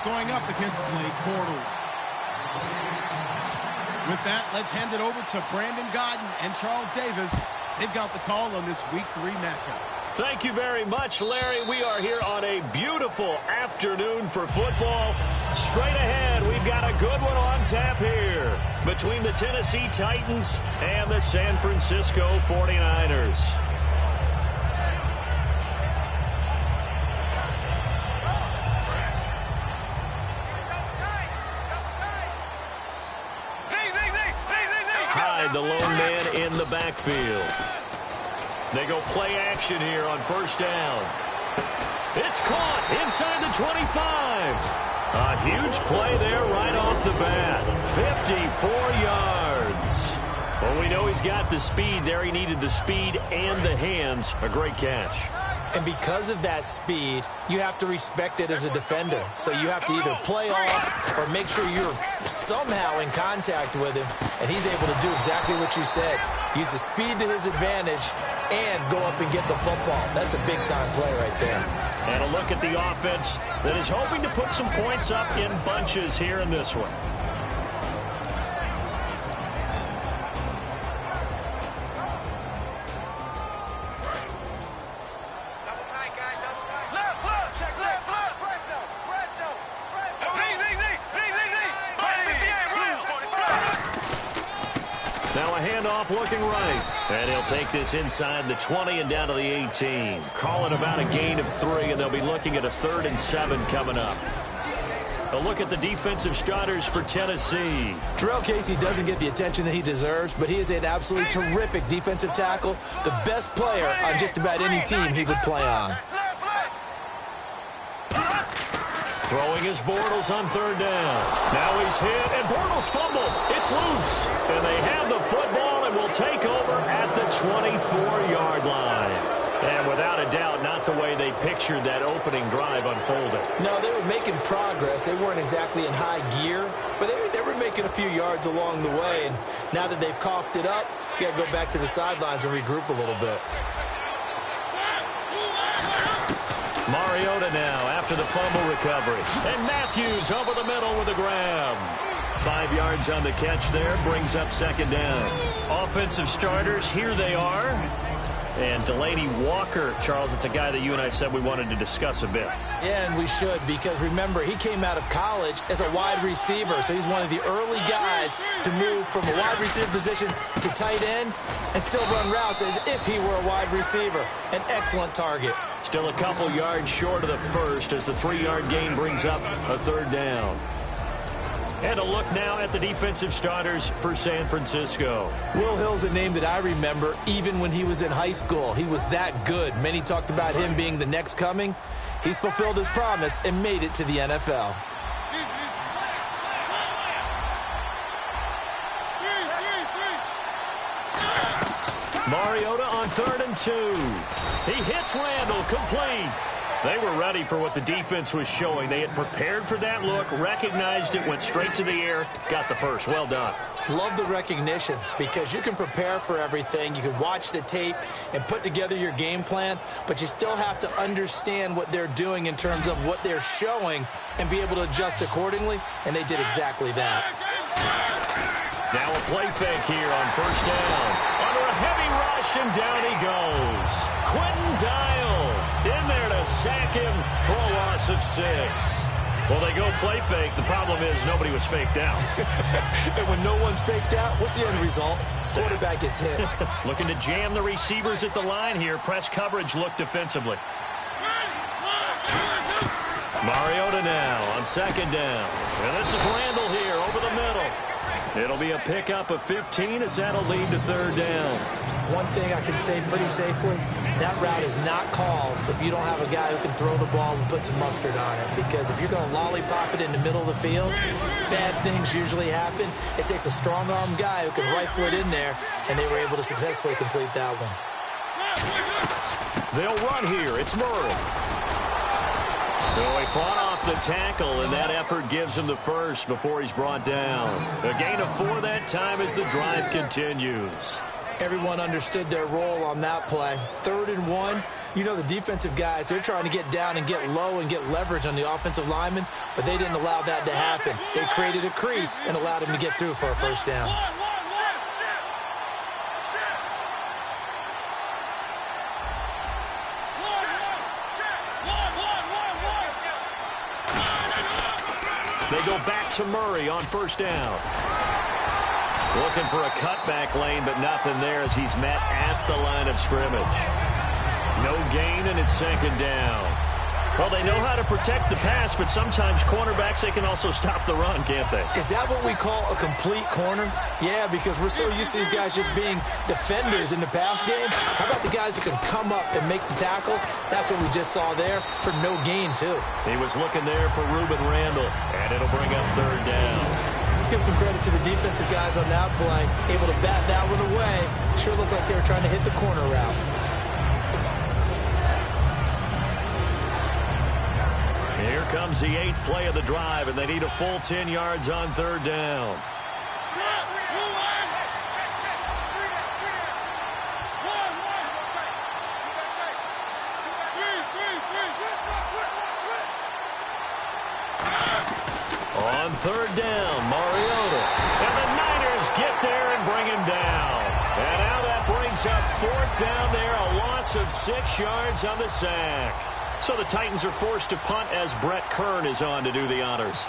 going up against Blake Bortles. With that, let's hand it over to Brandon Godden and Charles Davis. They've got the call on this Week 3 matchup. Thank you very much, Larry. We are here on a beautiful afternoon for football. Straight ahead, we've got a good one on tap here between the Tennessee Titans and the San Francisco 49ers. Hyde, the lone man in the backfield. They go play action here on first down. It's caught inside the 25. A huge play there right off the bat. 54 yards. Well, we know he's got the speed there. He needed the speed and the hands. A great catch. And because of that speed, you have to respect it as a defender. So you have to either play off or make sure you're somehow in contact with him. And he's able to do exactly what you said. Use the speed to his advantage and go up and get the football. That's a big-time play right there. And a look at the offense that is hoping to put some points up in bunches here in this one. Now a handoff looking right. And he'll take this inside the 20 and down to the 18. Calling about a gain of 3, and they'll be looking at a 3rd and 7 coming up. A look at the defensive starters for Tennessee. Jarrell Casey doesn't get the attention that he deserves, but he is an absolutely terrific defensive tackle. The best player on just about any team he would play on. Throwing his Bortles on 3rd down. Now he's hit, and Bortles fumbled. It's loose. And they have the football and will take over at the 24-yard line. And without a doubt, not the way they pictured that opening drive unfolded. No, they were making progress. They weren't exactly in high gear, but they were making a few yards along the way. And now that they've coughed it up, you got to go back to the sidelines and regroup a little bit. Mariota now after the fumble recovery. And Matthews over the middle with a grab. 5 yards on the catch there, brings up 2nd down. Offensive starters, here they are. And Delaney Walker, Charles, it's a guy that you and I said we wanted to discuss a bit. Yeah, and we should, because remember, he came out of college as a wide receiver, so he's one of the early guys to move from a wide receiver position to tight end and still run routes as if he were a wide receiver. An excellent target. Still a couple yards short of the first as the 3-yard gain brings up a 3rd down. And a look now at the defensive starters for San Francisco. Will Hill's a name that I remember even when he was in high school. He was that good. Many talked about him being the next coming. He's fulfilled his promise and made it to the NFL. Mariota on 3rd and 2. He hits Randall, complete. They were ready for what the defense was showing. They had prepared for that look, recognized it, went straight to the air, got the first. Well done. Love the recognition because you can prepare for everything. You can watch the tape and put together your game plan, but you still have to understand what they're doing in terms of what they're showing and be able to adjust accordingly, and they did exactly that. Now a play fake here on 1st down. Under a heavy rush, and down he goes. Quentin Dial in there to sack him for a loss of 6. Well, they go play fake. The problem is nobody was faked out. And when no one's faked out, what's the end result? Quarterback gets hit. Looking to jam the receivers at the line here. Press coverage look defensively. Mariota now on 2nd down. And this is Randall here over the middle. It'll be a pickup of 15 as that'll lead to 3rd down. One thing I can say pretty safely, that route is not called if you don't have a guy who can throw the ball and put some mustard on it. Because if you're going to lollipop it in the middle of the field, bad things usually happen. It takes a strong-arm guy who can rifle it in there, and they were able to successfully complete that one. They'll run here. It's Murray. So he fought off the tackle, and that effort gives him the first before he's brought down. A gain of 4 that time as the drive continues. Everyone understood their role on that play. 3rd and 1. You know, the defensive guys, they're trying to get down and get low and get leverage on the offensive lineman, but they didn't allow that to happen. They created a crease and allowed him to get through for a first down. They go back to Murray on first down. Looking for a cutback lane, but nothing there as he's met at the line of scrimmage. No gain, and it's second down. Well, they know how to protect the pass, but sometimes cornerbacks, they can also stop the run, can't they? Is that what we call a complete corner? Yeah, because we're so used to these guys just being defenders in the pass game. How about the guys who can come up and make the tackles? That's what we just saw there for no gain, too. He was looking there for Ruben Randall, and it'll bring up third down. Let's give some credit to the defensive guys on that play. Able to bat that one away. Sure looked like they were trying to hit the corner route. Here comes the 8th play of the drive, and they need a full 10 yards on third down. On third down, Mariota. And the Niners get there and bring him down. And now that brings up fourth down there, a loss of 6 yards on the sack. So the Titans are forced to punt as Brett Kern is on to do the honors.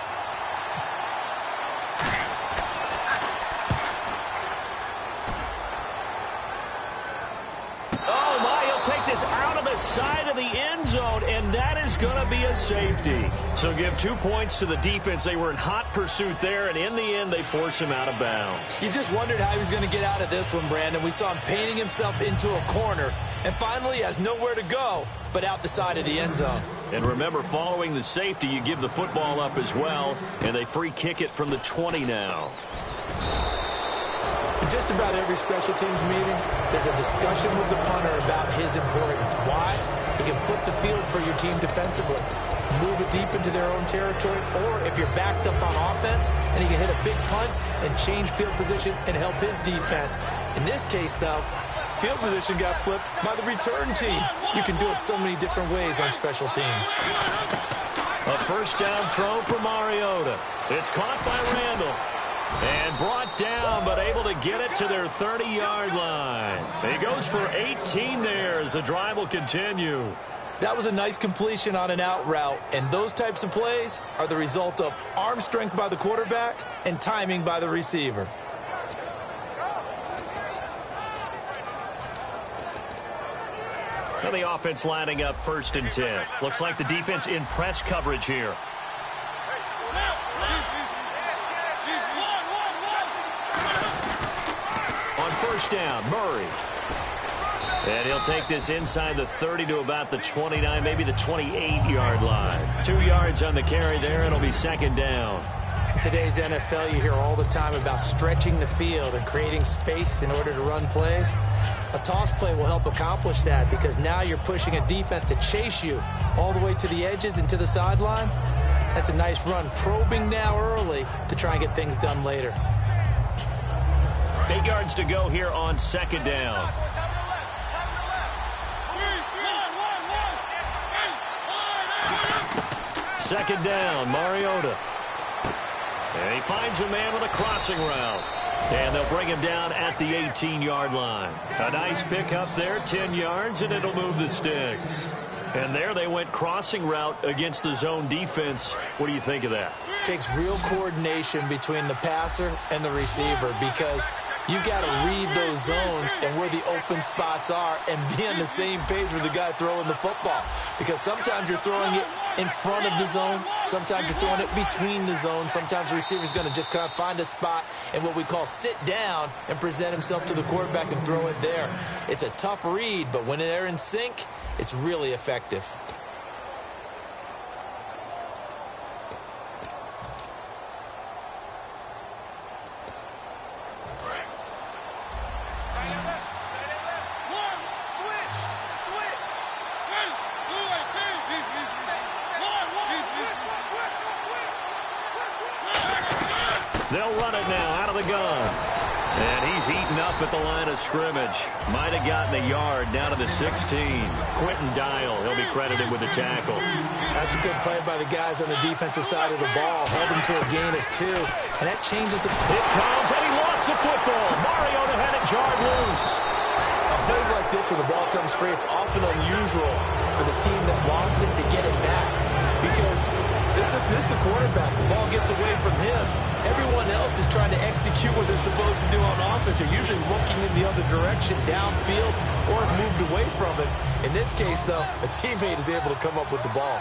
Oh, my, he'll take this out of the side of the end zone, and that is going to be a safety. So give 2 points to the defense. They were in hot pursuit there, and in the end, they force him out of bounds. You just wondered how he was going to get out of this one, Brandon. We saw him painting himself into a corner, and finally has nowhere to go but out the side of the end zone. And remember, following the safety, you give the football up as well, and they free kick it from the 20 now. In just about every special teams meeting, there's a discussion with the punter about his importance. Why? He can flip the field for your team defensively, move it deep into their own territory, or if you're backed up on offense, and he can hit a big punt and change field position and help his defense. In this case, though, field position got flipped by the return team. You can do it so many different ways on special teams. A first down throw for Mariota. It's caught by Randall. And brought down, but able to get it to their 30-yard line. He goes for 18 there as the drive will continue. That was a nice completion on an out route, and those types of plays are the result of arm strength by the quarterback and timing by the receiver. And the offense lining up 1st and 10. Looks like the defense in press coverage here. On first down, Murray. And he'll take this inside the 30 to about the 29, maybe the 28-yard line. 2 yards on the carry there, and it'll be second down. In today's NFL, you hear all the time about stretching the field and creating space in order to run plays. A toss play will help accomplish that because now you're pushing a defense to chase you all the way to the edges and to the sideline. That's a nice run, probing now early to try and get things done later. 8 yards to go here on second down. Second down, Mariota. And he finds a man with a crossing route. And they'll bring him down at the 18-yard line. A nice pickup there, 10 yards, and it'll move the sticks. And there they went crossing route against the zone defense. What do you think of that? Takes real coordination between the passer and the receiver because you got to read those zones and where the open spots are and be on the same page with the guy throwing the football. Because sometimes you're throwing it in front of the zone. Sometimes you're throwing it between the zones. Sometimes the receiver's going to just kind of find a spot and what we call sit down and present himself to the quarterback and throw it there. It's a tough read, but when they're in sync, it's really effective. They'll run it now out of the gun. And he's heating up at the line of scrimmage. Might have gotten a yard down to the 16. Quentin Dial, he'll be credited with the tackle. That's a good play by the guys on the defensive side of the ball. Held him to a gain of 2. And that changes the... It comes, and he lost the football. Mariota had it jarred loose. On plays like this, when the ball comes free, it's often unusual for the team that lost it to get it back. Because this is the quarterback. The ball gets away from him. Everyone else is trying to execute what they're supposed to do on offense. They're usually looking in the other direction, downfield, or moved away from it. In this case, though, a teammate is able to come up with the ball.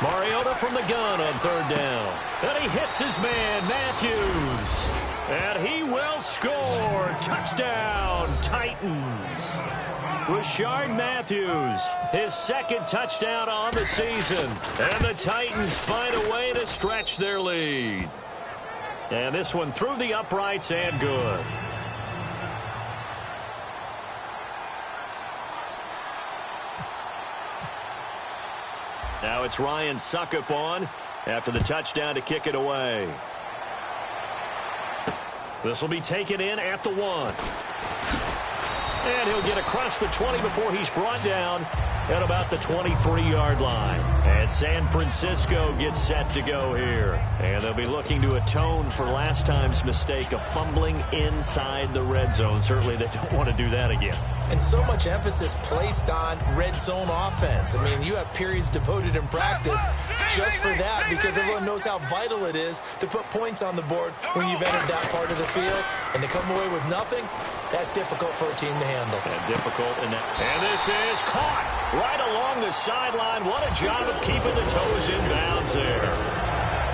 Mariota from the gun on 3rd down. And he hits his man, Matthews. And he will score. Touchdown, Titans. Rashard Matthews, his 2nd touchdown on the season. And the Titans find a way to stretch their lead. And this one through the uprights and good. Now it's Ryan Suckup on after the touchdown to kick it away. This will be taken in at the 1. And he'll get across the 20 before he's brought down at about the 23-yard line. And San Francisco gets set to go here. And they'll be looking to atone for last time's mistake of fumbling inside the red zone. Certainly they don't want to do that again. And so much emphasis placed on red zone offense. I mean, you have periods devoted in practice just for that because everyone knows how vital it is to put points on the board when you've entered that part of the field. And to come away with nothing, that's difficult for a team to handle. And difficult. And this is caught right along the sideline. What a job of keeping the toes in bounds there.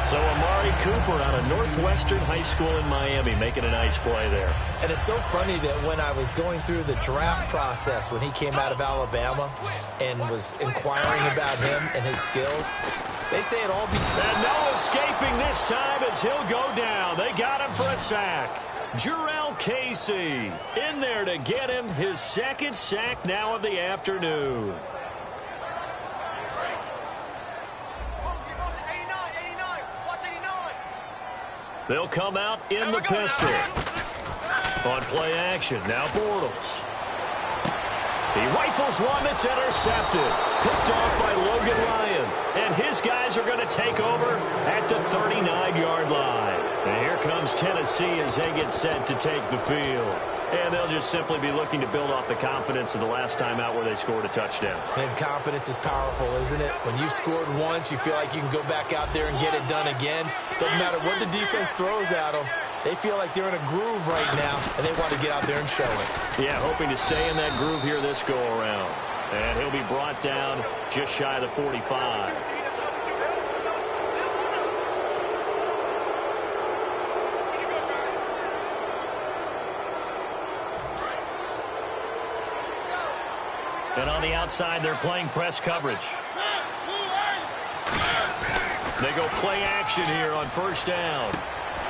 So Amari Cooper out of Northwestern High School in Miami making a nice play there. And it's so funny that when I was going through the draft process when he came out of Alabama and was inquiring about him and his skills, they say it all And no escaping this time as he'll go down. They got him for a sack. Jarrell Casey in there to get him his 2nd sack now of the afternoon. They'll come out in the pistol. On play action, now Bortles. He rifles one that's intercepted. Picked off by Logan Ryan. And his guys are going to take over at the 39-yard line. And here comes Tennessee as they get set to take the field. And they'll just simply be looking to build off the confidence of the last time out where they scored a touchdown. And confidence is powerful, isn't it? When you've scored once, you feel like you can go back out there and get it done again. Doesn't matter what the defense throws at them. They feel like they're in a groove right now, and they want to get out there and show it. Yeah, hoping to stay in that groove here this go-around. And he'll be brought down just shy of the 45. And on the outside, they're playing press coverage. They go play action here on 1st down.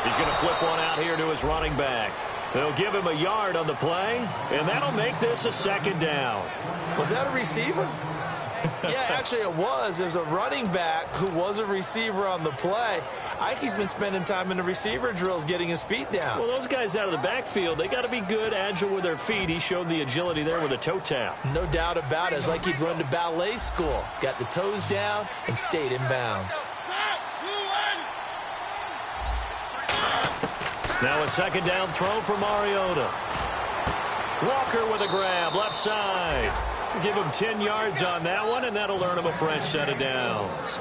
He's going to flip one out here to his running back. They'll give him a yard on the play, and that'll make this a 2nd down. Was that a receiver? Yeah, actually it was. There's a running back who was a receiver on the play. I think he's been spending time in the receiver drills getting his feet down. Well, those guys out of the backfield, they got to be good, agile with their feet. He showed the agility there with a toe tap. No doubt about it. It's like he'd run to ballet school. Got the toes down and stayed in bounds. Now a 2nd down throw for Mariota. Walker with a grab, left side. Give him 10 yards on that one, and that'll earn him a fresh set of downs.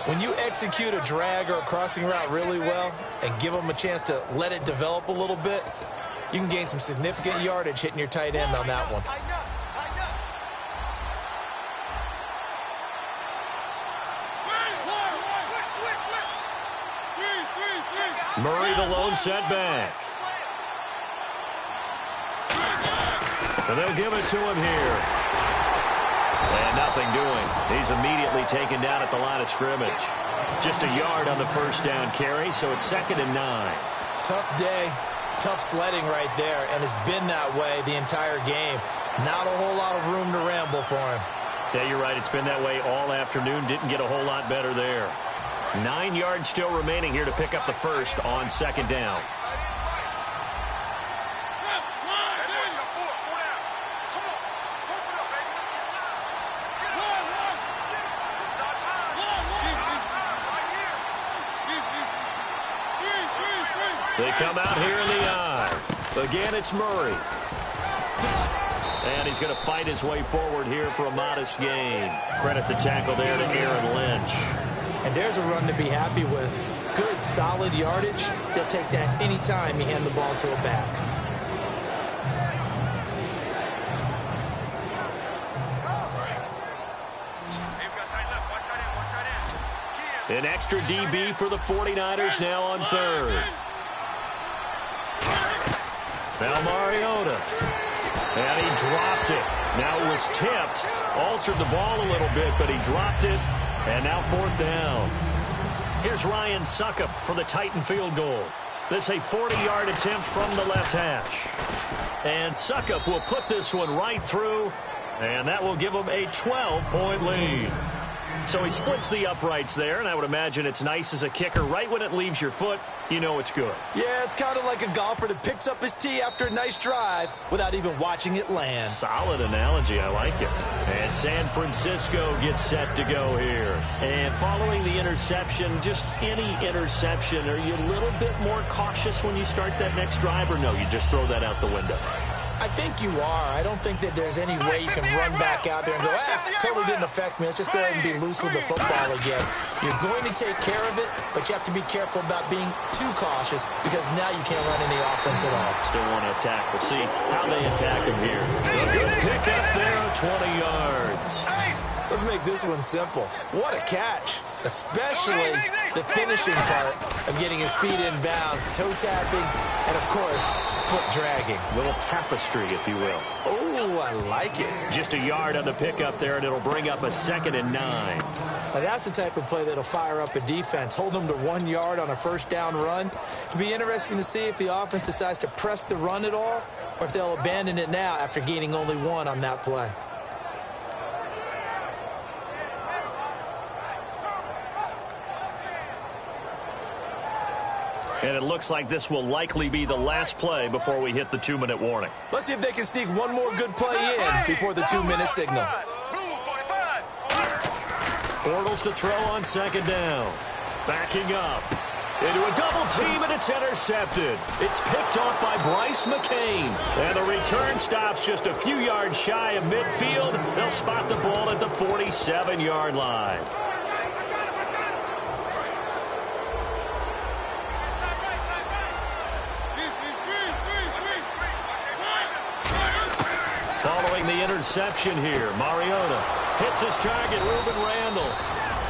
When you execute a drag or a crossing route really well and give them a chance to let it develop a little bit, you can gain some significant yardage hitting your tight end on that one. Murray the lone setback. And they'll give it to him here. And nothing doing. He's immediately taken down at the line of scrimmage. Just a yard on the 1st down carry, so it's 2nd and 9. Tough day. Tough sledding right there, and it's been that way the entire game. Not a whole lot of room to ramble for him. Yeah, you're right. It's been that way all afternoon. Didn't get a whole lot better there. 9 yards still remaining here to pick up the first on second down. They come out here in the eye. Again, it's Murray. And he's going to fight his way forward here for a modest gain. Credit the tackle there to Aaron Lynch. And there's a run to be happy with. Good, solid yardage. They'll take that any time you hand the ball to a back. An extra DB for the 49ers now on third. Now Mariota. And he dropped it. Now it was tipped. Altered the ball a little bit, but he dropped it. And now fourth down. Here's Ryan Suckup for the Titan field goal. This is a 40-yard attempt from the left hash. And Suckup will put this one right through, and that will give him a 12-point lead. So he splits the uprights there, and I would imagine it's nice as a kicker. Right when it leaves your foot, you know it's good. Yeah, it's kind of like a golfer that picks up his tee after a nice drive without even watching it land. Solid analogy. I like it. And San Francisco gets set to go here. And following the interception, just any interception, are you a little bit more cautious when you start that next drive, or no, you just throw that out the window? I think you are. I don't think that there's any way you can run back out there and go, totally didn't affect me. Let's just go ahead and be loose with the football again. You're going to take care of it, but you have to be careful about being too cautious because now you can't run any offense at all. Still want to attack. We'll see how they attack him here. A good pick up there, 20 yards. Let's make this one simple. What a catch, especially the finishing part of getting his feet in bounds, toe tapping, and, of course, foot dragging. Little tapestry, if you will. Oh, I like it. Just a yard on the pickup there, and it'll bring up a 2nd and 9. Now, that's the type of play that'll fire up a defense. Hold them to 1 yard on a first down run. It'll be interesting to see if the offense decides to press the run at all or if they'll abandon it now after gaining only 1 on that play. And it looks like this will likely be the last play before we hit the 2-minute warning. Let's see if they can sneak one more good play in before the 2-minute signal. Bortles to throw on second down. Backing up. Into a double team, and it's intercepted. It's picked off by Bryce McCain. And the return stops just a few yards shy of midfield. They'll spot the ball at the 47-yard line. Following the interception here, Mariota hits his target, Ruben Randall.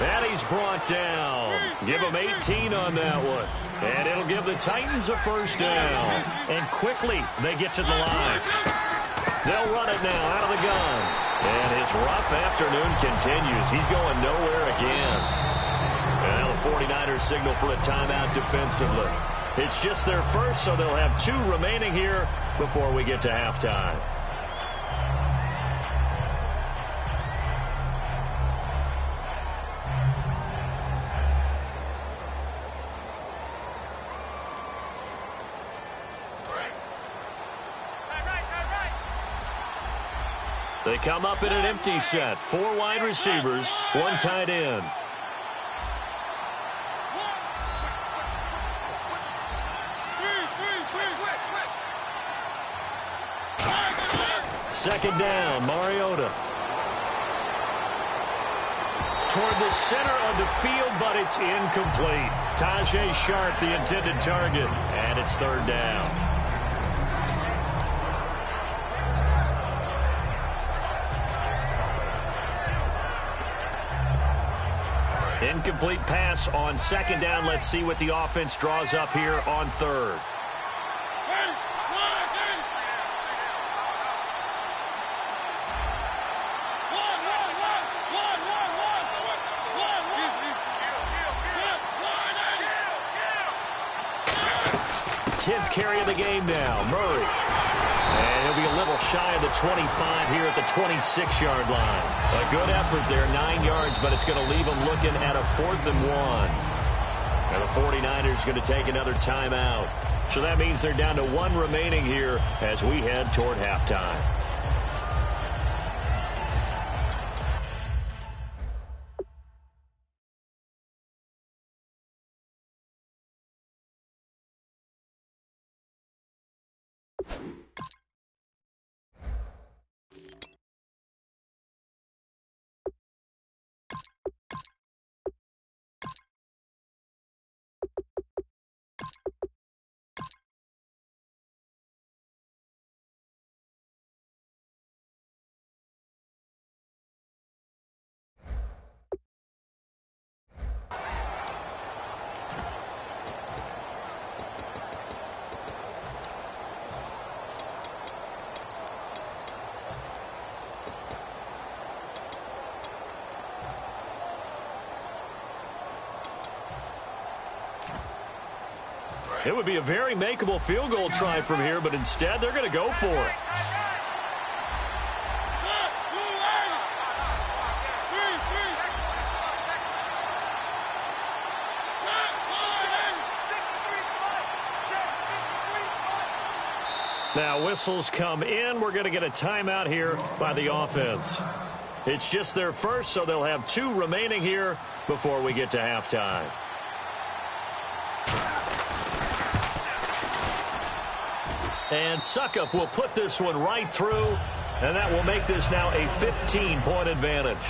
And he's brought down. Give him 18 on that one. And it'll give the Titans a first down. And quickly, they get to the line. They'll run it now out of the gun. And his rough afternoon continues. He's going nowhere again. And now the 49ers signal for a timeout defensively. It's just their first, so they'll have 2 remaining here before we get to halftime. They come up in an empty set. 4 wide receivers, 1 tight end. Second down, Mariota. Toward the center of the field, but it's incomplete. Tajay Sharp, the intended target, and it's third down. Incomplete pass on second down. Let's see what the offense draws up here on third. 10th carry of the game now. Murray. And he'll be a little shy of the 25 here at the 26-yard line. A good effort there, 9 yards, but it's going to leave them looking at a 4th and 1. And the 49ers going to take another timeout. So that means they're down to 1 remaining here as we head toward halftime. It would be a very makeable field goal try from here, but instead they're going to go for it. Now whistles come in. We're going to get a timeout here by the offense. It's just their first, so they'll have 2 remaining here before we get to halftime. And Suckup will put this one right through, and that will make this now a 15-point advantage.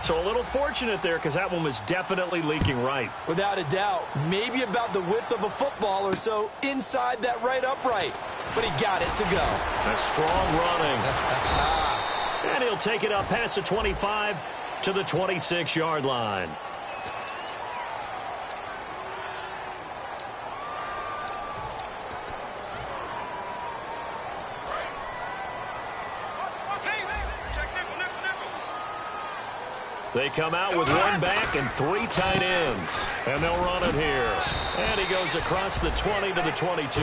So a little fortunate there because that one was definitely leaking right. Without a doubt, maybe about the width of a football or so inside that right upright. But he got it to go. That's strong running. And he'll take it up past the 25 to the 26-yard line. They come out with 1 back and 3 tight ends. And they'll run it here. And he goes across the 20 to the 22.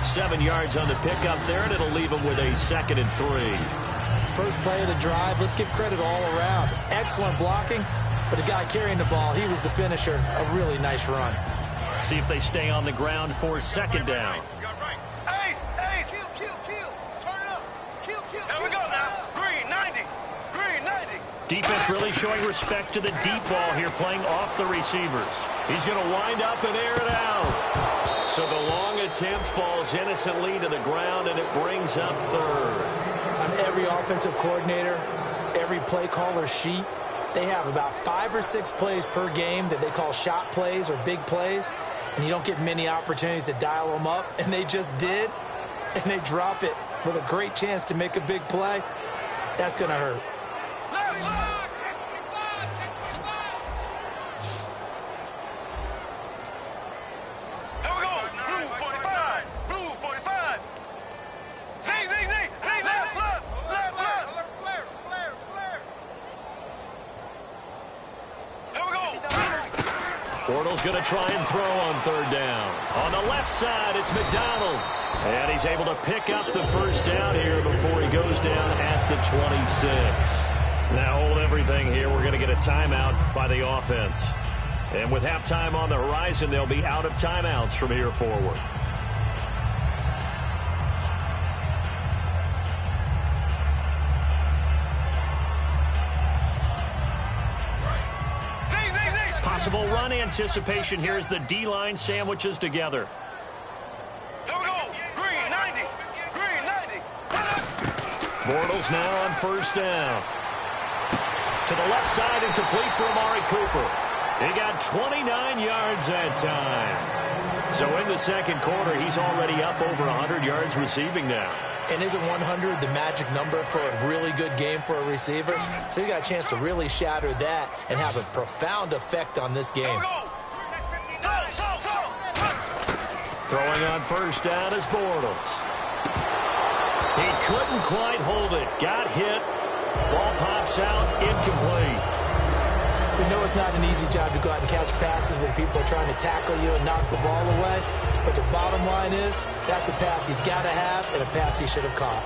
7 yards on the pickup there, and it'll leave him with a 2nd and 3. First play of the drive, let's give credit all around. Excellent blocking, but the guy carrying the ball, he was the finisher. A really nice run. See if they stay on the ground for 2nd down. Defense really showing respect to the deep ball here, playing off the receivers. He's going to wind up and air it out. So the long attempt falls innocently to the ground, and it brings up 3rd. On every offensive coordinator, every play caller sheet, they have about 5 or 6 plays per game that they call shot plays or big plays, and you don't get many opportunities to dial them up, and they just did, and they drop it with a great chance to make a big play. That's going to hurt. Bortles going to try and throw on 3rd down. On the left side, it's McDonald. And he's able to pick up the 1st down here before he goes down at the 26. Now hold everything here. We're going to get a timeout by the offense. And with halftime on the horizon, they'll be out of timeouts from here forward. Possible run anticipation here as the D-line sandwiches together. Here we go. Green 90. Green 90. Bortles now on 1st down. To the left side and complete for Amari Cooper. He got 29 yards that time. So in the 2nd quarter, he's already up over 100 yards receiving now. And isn't 100 the magic number for a really good game for a receiver? So he got a chance to really shatter that and have a profound effect on this game. Throwing on 1st down is Bortles. He couldn't quite hold it. Got hit. Ball pops out, incomplete. We know it's not an easy job to go out and catch passes when people are trying to tackle you and knock the ball away. But the bottom line is, that's a pass he's got to have and a pass he should have caught.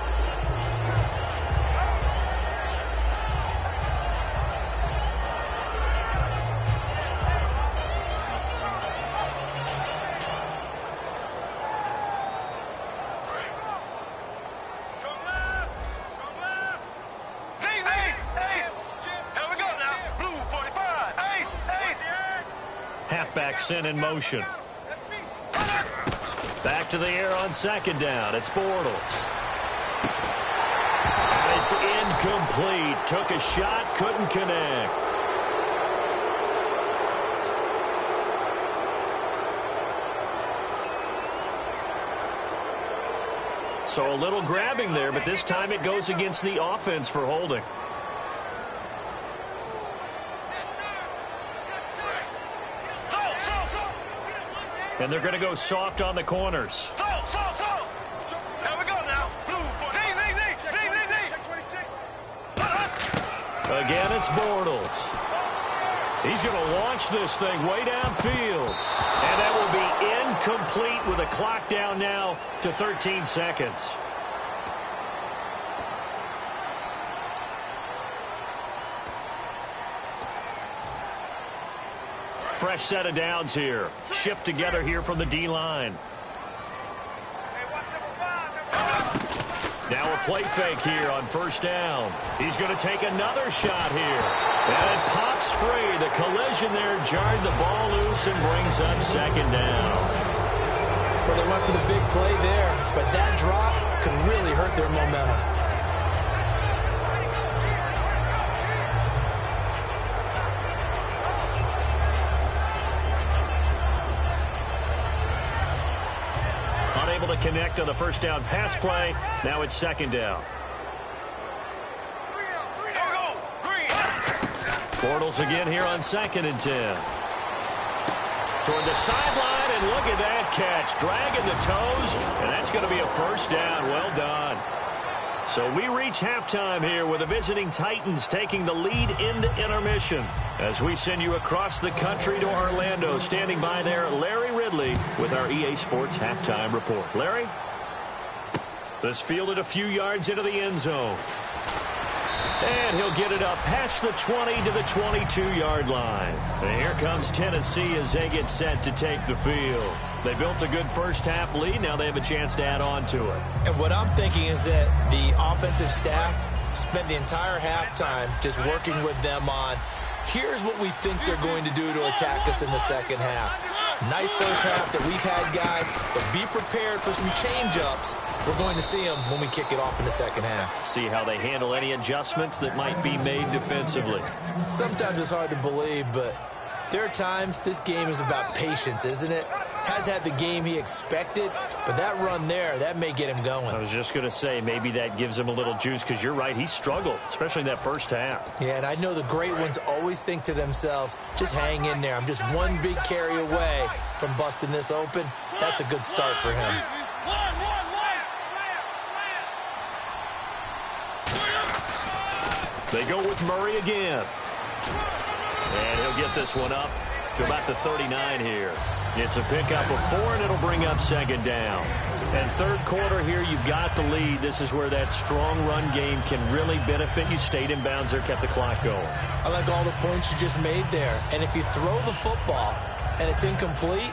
Halfback sent in motion. Back to the air on second down. It's Bortles. And it's incomplete. Took a shot, couldn't connect. So a little grabbing there, but this time it goes against the offense for holding. And they're going to go soft on the corners. Here we go now. Again, it's Bortles. He's going to launch this thing way downfield. And that will be incomplete with a clock down now to 13 seconds. Fresh set of downs here. Shift together here from the D-line. Now a play fake here on first down. He's going to take another shot here. And it pops free. The collision there jarred the ball loose and brings up second down. Well, they went for the big play there, but that drop could really hurt their momentum. Unable to connect on the first down pass play. Now it's second down. Bortles again here on 2nd and 10. Toward the sideline, and look at that catch. Dragging the toes, and that's going to be a first down. Well done. So we reach halftime here with the visiting Titans taking the lead into intermission. As we send you across the country to Orlando, standing by there, Larry Ridley with our EA Sports Halftime Report. Larry? This fielded a few yards into the end zone. And he'll get it up past the 20 to the 22-yard line. And here comes Tennessee as they get set to take the field. They built a good first-half lead. Now they have a chance to add on to it. And what I'm thinking is that the offensive staff spent the entire halftime just working with them on, here's what we think they're going to do to attack us in the second half. Nice first half that we've had, guys, but be prepared for some change-ups. We're going to see them when we kick it off in the second half. See how they handle any adjustments that might be made defensively. Sometimes it's hard to believe, but there are times this game is about patience, isn't it? Has had the game he expected, but that run there, that may get him going. I was just going to say, maybe that gives him a little juice, because you're right, he struggled, especially in that first half. Yeah, and I know the great ones always think to themselves, just hang in there. I'm just one big carry away from busting this open. That's a good start for him. They go with Murray again. And he'll get this one up to about the 39 here. It's a pickup of 4, and it'll bring up second down. And third quarter here, you've got the lead. This is where that strong run game can really benefit you. Stayed in bounds there, kept the clock going. I like all the points you just made there. And if you throw the football and it's incomplete,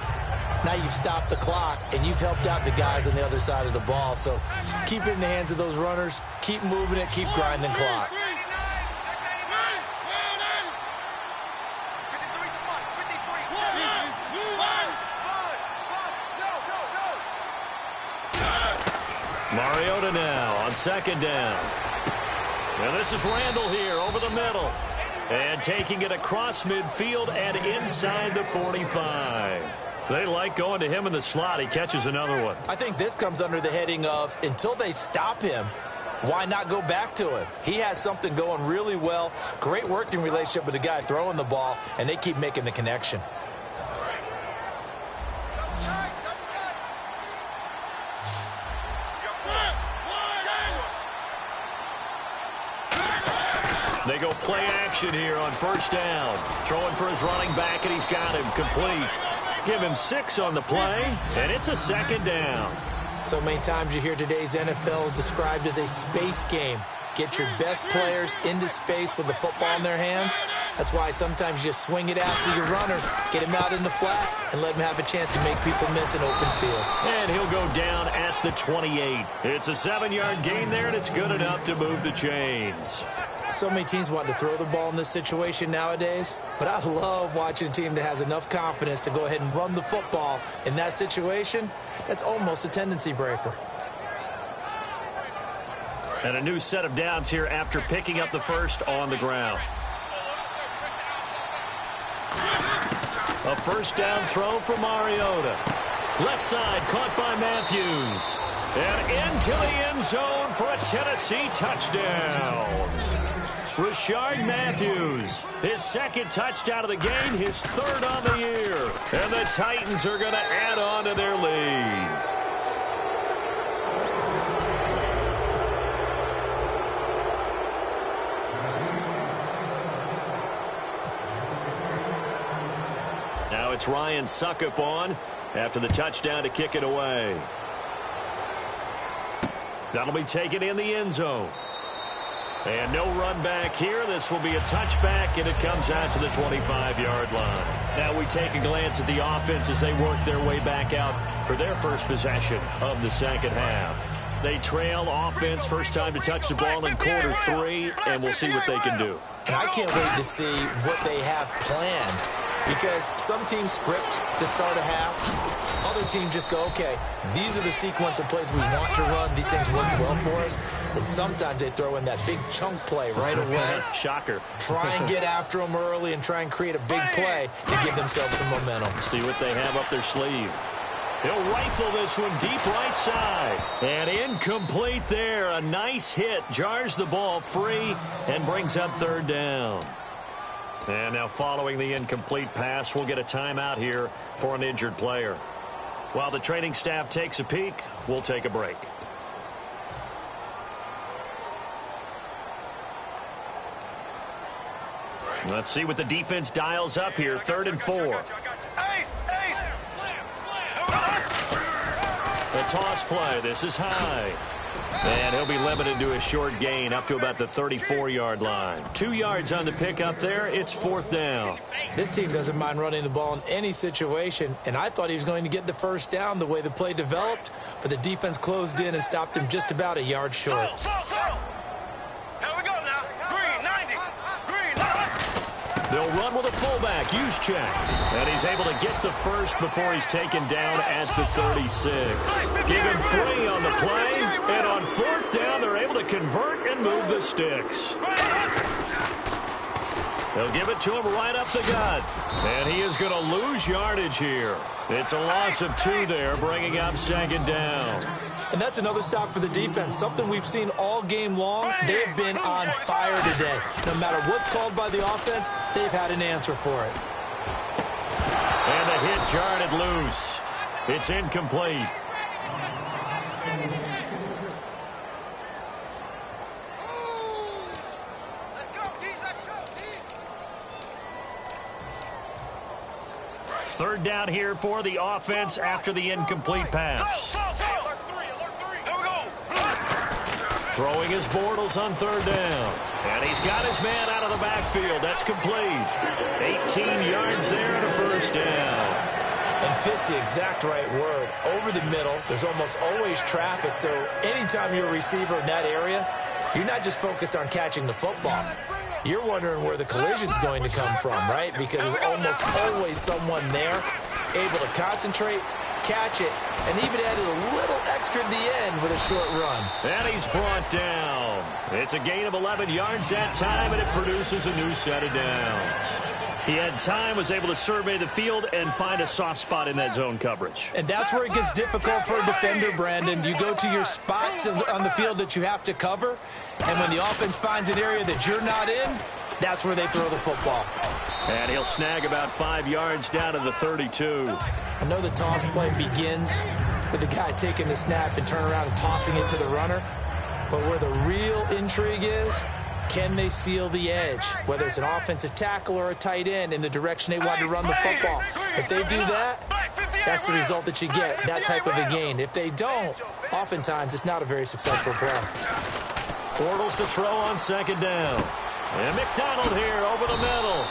now you've stopped the clock, and you've helped out the guys on the other side of the ball. So keep it in the hands of those runners. Keep moving it. Keep grinding clock. Mariota now on second down. And this is Randall here over the middle. And taking it across midfield and inside the 45. They like going to him in the slot. He catches another one. I think this comes under the heading of, until they stop him, why not go back to him? He has something going really well. Great working relationship with the guy throwing the ball, and they keep making the connection. They go play action here on first down. Throwing for his running back, and he's got him complete. Give him 6 on the play, and it's a second down. So many times you hear today's NFL described as a space game. Get your best players into space with the football in their hands. That's why sometimes you just swing it out to your runner, get him out in the flat, and let him have a chance to make people miss an open field. And he'll go down at the 28. It's a 7-yard gain there, and it's good enough to move the chains. So many teams want to throw the ball in this situation nowadays, but I love watching a team that has enough confidence to go ahead and run the football. In that situation, that's almost a tendency breaker. And a new set of downs here after picking up the first on the ground. A first down throw for Mariota. Left side caught by Matthews. And into the end zone for a Tennessee touchdown. Rashard Matthews, his second touchdown of the game, his third on the year. And the Titans are going to add on to their lead. Now it's Ryan Suckup on after the touchdown to kick it away. That'll be taken in the end zone. And no run back here. This will be a touchback, and it comes out to the 25-yard line. Now we take a glance at the offense as they work their way back out for their first possession of the second half. They trail offense, first time to touch the ball in quarter 3, and we'll see what they can do. And I can't wait to see what they have planned, because some teams script to start a half. Other teams just go, okay, these are the sequence of plays we want to run. These things work well for us. And sometimes they throw in that big chunk play right away. Shocker. Try and get after them early and try and create a big play to give themselves some momentum. See what they have up their sleeve. He'll rifle this one deep right side. And incomplete there. A nice hit. Jars the ball free and brings up third down. And now following the incomplete pass, we'll get a timeout here for an injured player. While the training staff takes a peek, we'll take a break. Let's see what the defense dials up here. 3rd and 4. The toss play. This is high. And he'll be limited to a short gain up to about the 34-yard line. 2 yards on the pickup there. It's 4th down. This team doesn't mind running the ball in any situation, and I thought he was going to get the first down the way the play developed, but the defense closed in and stopped him just about a yard short. Here we go now. Green, 90. Green, 90. They'll run with a fullback, use check. And he's able to get the first before he's taken down at the 36. Give him 3 on the play. And on 4th down, they're able to convert and move the sticks. They'll give it to him right up the gut. And he is going to lose yardage here. It's a loss of 2 there, bringing up 2nd down. And that's another stop for the defense, something we've seen all game long. They have been on fire today. No matter what's called by the offense, they've had an answer for it. And the hit jarred it loose. It's incomplete. Third down here for the offense after the incomplete pass. Throwing his Bortles on 3rd down. And he's got his man out of the backfield. That's complete. 18 yards there and a first down. And fit's the exact right word. Over the middle, there's almost always traffic, so anytime you're a receiver in that area, you're not just focused on catching the football. You're wondering where the collision's going to come from, right? Because there's almost always someone there able to concentrate, catch it, and even added a little extra at the end with a short run. And he's brought down. It's a gain of 11 yards that time, and it produces a new set of downs. He had time, was able to survey the field and find a soft spot in that zone coverage. And that's where it gets difficult for a defender, Brandon. You go to your spots on the field that you have to cover, and when the offense finds an area that you're not in, that's where they throw the football. And he'll snag about 5 yards down to the 32. I know the toss play begins with the guy taking the snap and turn around and tossing it to the runner, but where the real intrigue is Can they seal the edge, whether it's an offensive tackle or a tight end, in the direction they want to run the football? If they do that, that's the result that you get, that type of a gain. If they don't, oftentimes it's not a very successful play. Bortles to throw on second down. And McDonald here over the middle.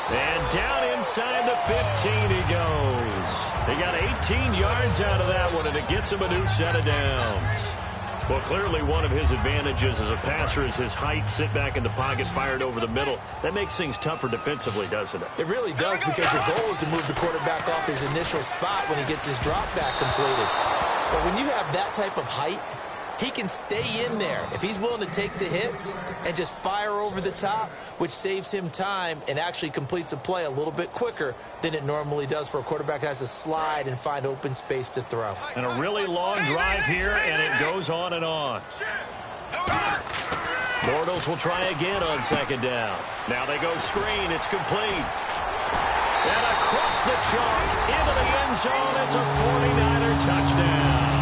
And down inside the 15 he goes. He got 18 yards out of that one, and it gets him a new set of downs. Well, clearly one of his advantages as a passer is his height, sit back in the pocket, fired over the middle. That makes things tougher defensively, doesn't it? It really does, because your goal is to move the quarterback off his initial spot when he gets his drop back completed. But when you have that type of height, he can stay in there if he's willing to take the hits and just fire over the top, which saves him time and actually completes a play a little bit quicker than it normally does for a quarterback who has to slide and find open space to throw. And a really long drive here, and it goes on and on. Bortles will try again on second down. Now they go screen. It's complete. And across the chalk into the end zone. It's a 49er touchdown.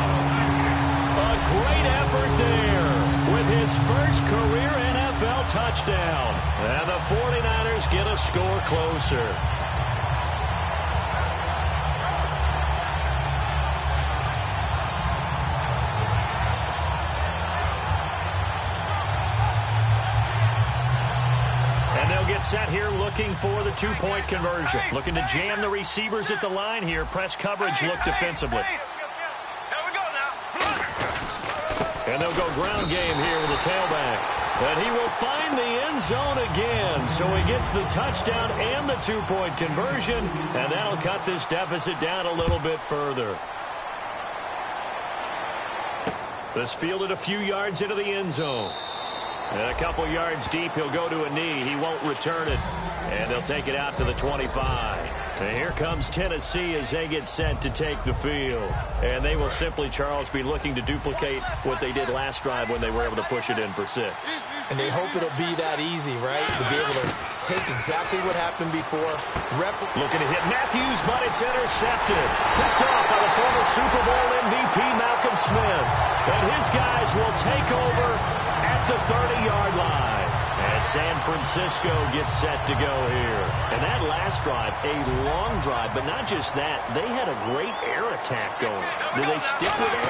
A great effort there with his first career NFL touchdown. And the 49ers get a score closer. And they'll get set here looking for the two-point conversion. Looking to jam the receivers at the line here. Press coverage look defensively. And they'll go ground game here with the tailback. And he will find the end zone again. So he gets the touchdown and the two-point conversion. And that'll cut this deficit down a little bit further. This fielded a few yards into the end zone. And a couple yards deep, he'll go to a knee. He won't return it. And they'll take it out to the 25. And here comes Tennessee as they get set to take the field. And they will simply, Charles, be looking to duplicate what they did last drive when they were able to push it in for 6. And they hope it'll be that easy, right? To be able to take exactly what happened before. Looking to hit Matthews, but it's intercepted. Picked off by the former Super Bowl MVP Malcolm Smith. And his guys will take over at the 30-yard line. And San Francisco gets set to go here. And that last drive, a long drive, but not just that. They had a great air attack going. Do they stick with it?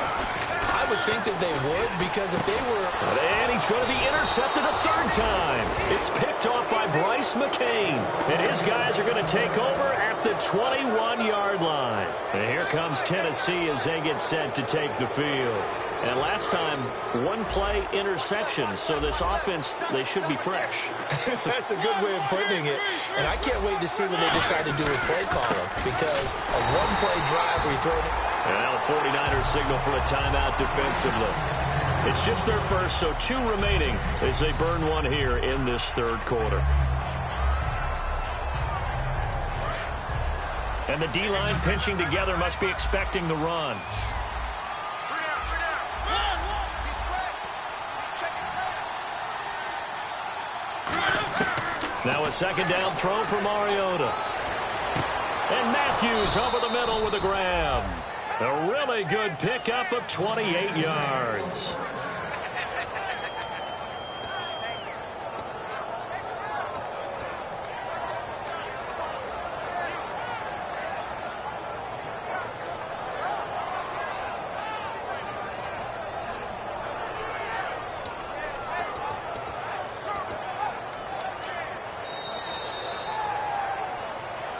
I would think that they would, because if they were... And he's going to be intercepted a third time. It's picked off by Bryce McCain. And his guys are going to take over at the 21-yard line. And here comes Tennessee as they get set to take the field. And last time, one play interception. So this offense, they should be fresh. That's a good way of putting it. And I can't wait to see what they decide to do with play calling, because a one-play drive where you throw it. And now the 49ers signal for a timeout defensively. It's just their first, so 2 remaining as they burn one here in this third quarter. And the D-line pinching together, must be expecting the run. Now a second down throw for Mariota. And Matthews over the middle with a grab. A really good pickup of 28 yards.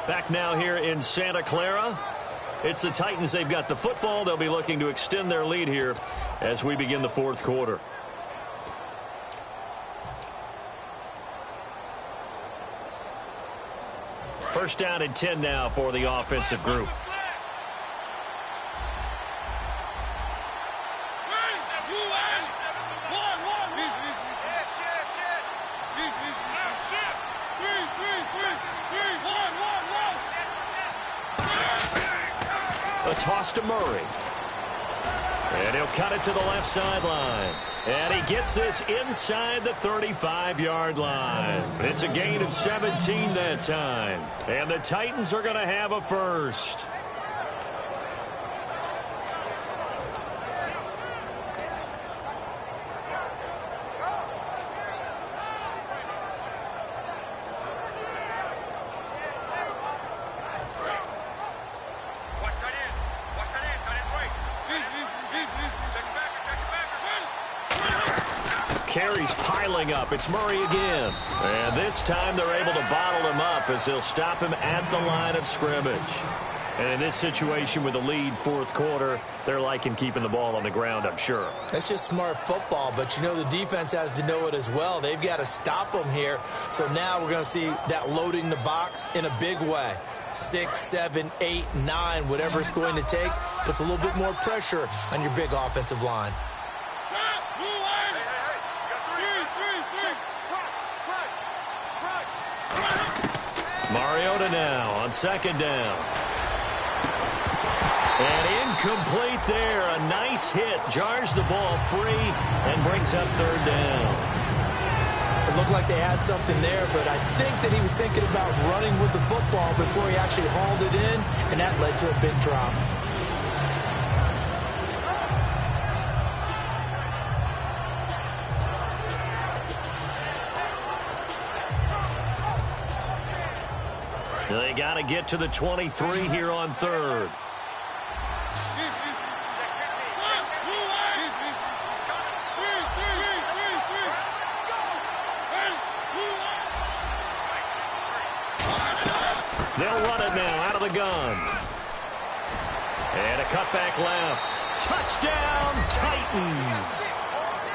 Back now here in Santa Clara. It's the Titans. They've got the football. They'll be looking to extend their lead here as we begin the fourth quarter. First down and 10 now for the offensive group. A toss to Murray. And he'll cut it to the left sideline. And he gets this inside the 35-yard line. It's a gain of 17 that time. And the Titans are going to have a first. carries piling up. It's Murray again. And this time they're able to bottle him up as they'll stop him at the line of scrimmage. And in this situation with the lead fourth quarter, they're liking keeping the ball on the ground, I'm sure. That's just smart football, but you know the defense has to know it as well. They've got to stop them here. So now we're going to see that loading the box in a big way. 6, 7, 8, 9, whatever it's going to take, puts a little bit more pressure on your big offensive line. Mariota now on second down. And incomplete there. A nice hit. Jars the ball free and brings up third down. It looked like they had something there, but I think that he was thinking about running with the football before he actually hauled it in, and that led to a big drop. They got to get to the 23 here on third. They'll run it now out of the gun. And a cutback left. Touchdown, Titans.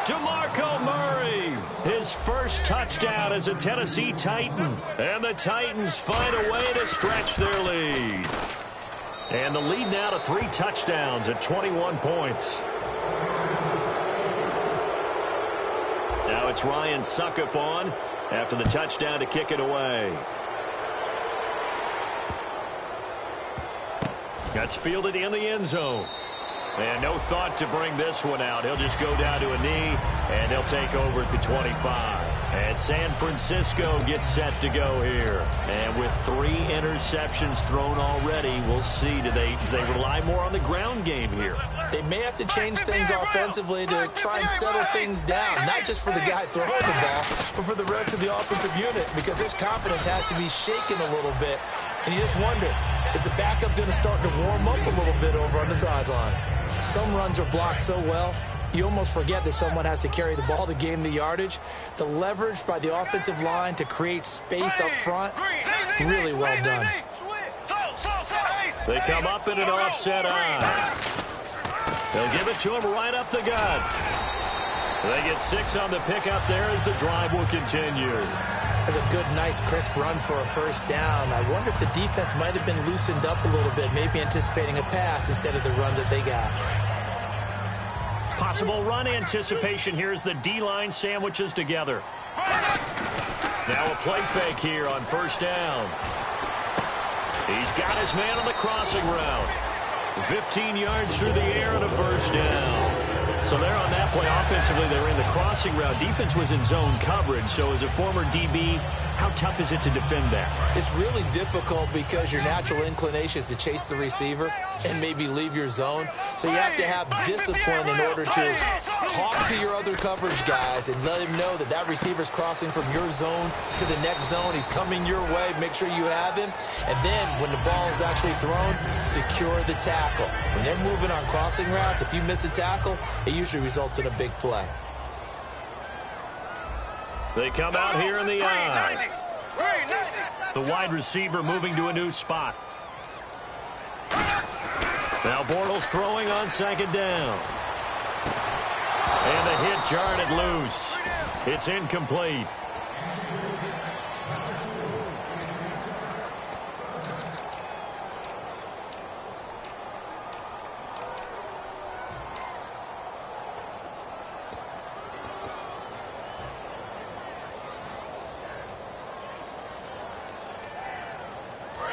DeMarco Murray, his first touchdown as a Tennessee Titan. And the Titans find a way to stretch their lead. And the lead now to 3 touchdowns at 21 points. Now it's Ryan Suckup on after the touchdown to kick it away. That's fielded in the end zone. And no thought to bring this one out. He'll just go down to a knee, and he'll take over at the 25. And San Francisco gets set to go here. And with 3 interceptions thrown already, we'll see. Do they rely more on the ground game here? They may have to change things offensively to try and settle things down, not just for the guy throwing the ball, but for the rest of the offensive unit, because his confidence has to be shaken a little bit. And you just wonder, is the backup going to start to warm up a little bit over on the sideline? Some runs are blocked so well, you almost forget that someone has to carry the ball to gain the yardage. The leverage by the offensive line to create space up front, really well done. They come up in an offset eye. They'll give it to him right up the gut. They get 6 on the pickup there as the drive will continue. That's a good, nice, crisp run for a first down. I wonder if the defense might have been loosened up a little bit, maybe anticipating a pass instead of the run that they got. Possible run anticipation here as the D-line sandwiches together. Now a play fake here on first down. He's got his man on the crossing route. 15 yards through the air and a first down. So they're on that play. Offensively, they were in the crossing route. Defense was in zone coverage. So as a former DB, how tough is it to defend that? It's really difficult because your natural inclination is to chase the receiver and maybe leave your zone. So you have to have discipline in order to talk to your other coverage guys and let him know that that receiver's crossing from your zone to the next zone. He's coming your way. Make sure you have him. And then when the ball is actually thrown, secure the tackle. When they're moving on crossing routes, if you miss a tackle, it usually results in a big play. They come out here in the eye. The wide receiver moving to a new spot. Now Bortles throwing on second down. And the hit jarred it loose. It's incomplete.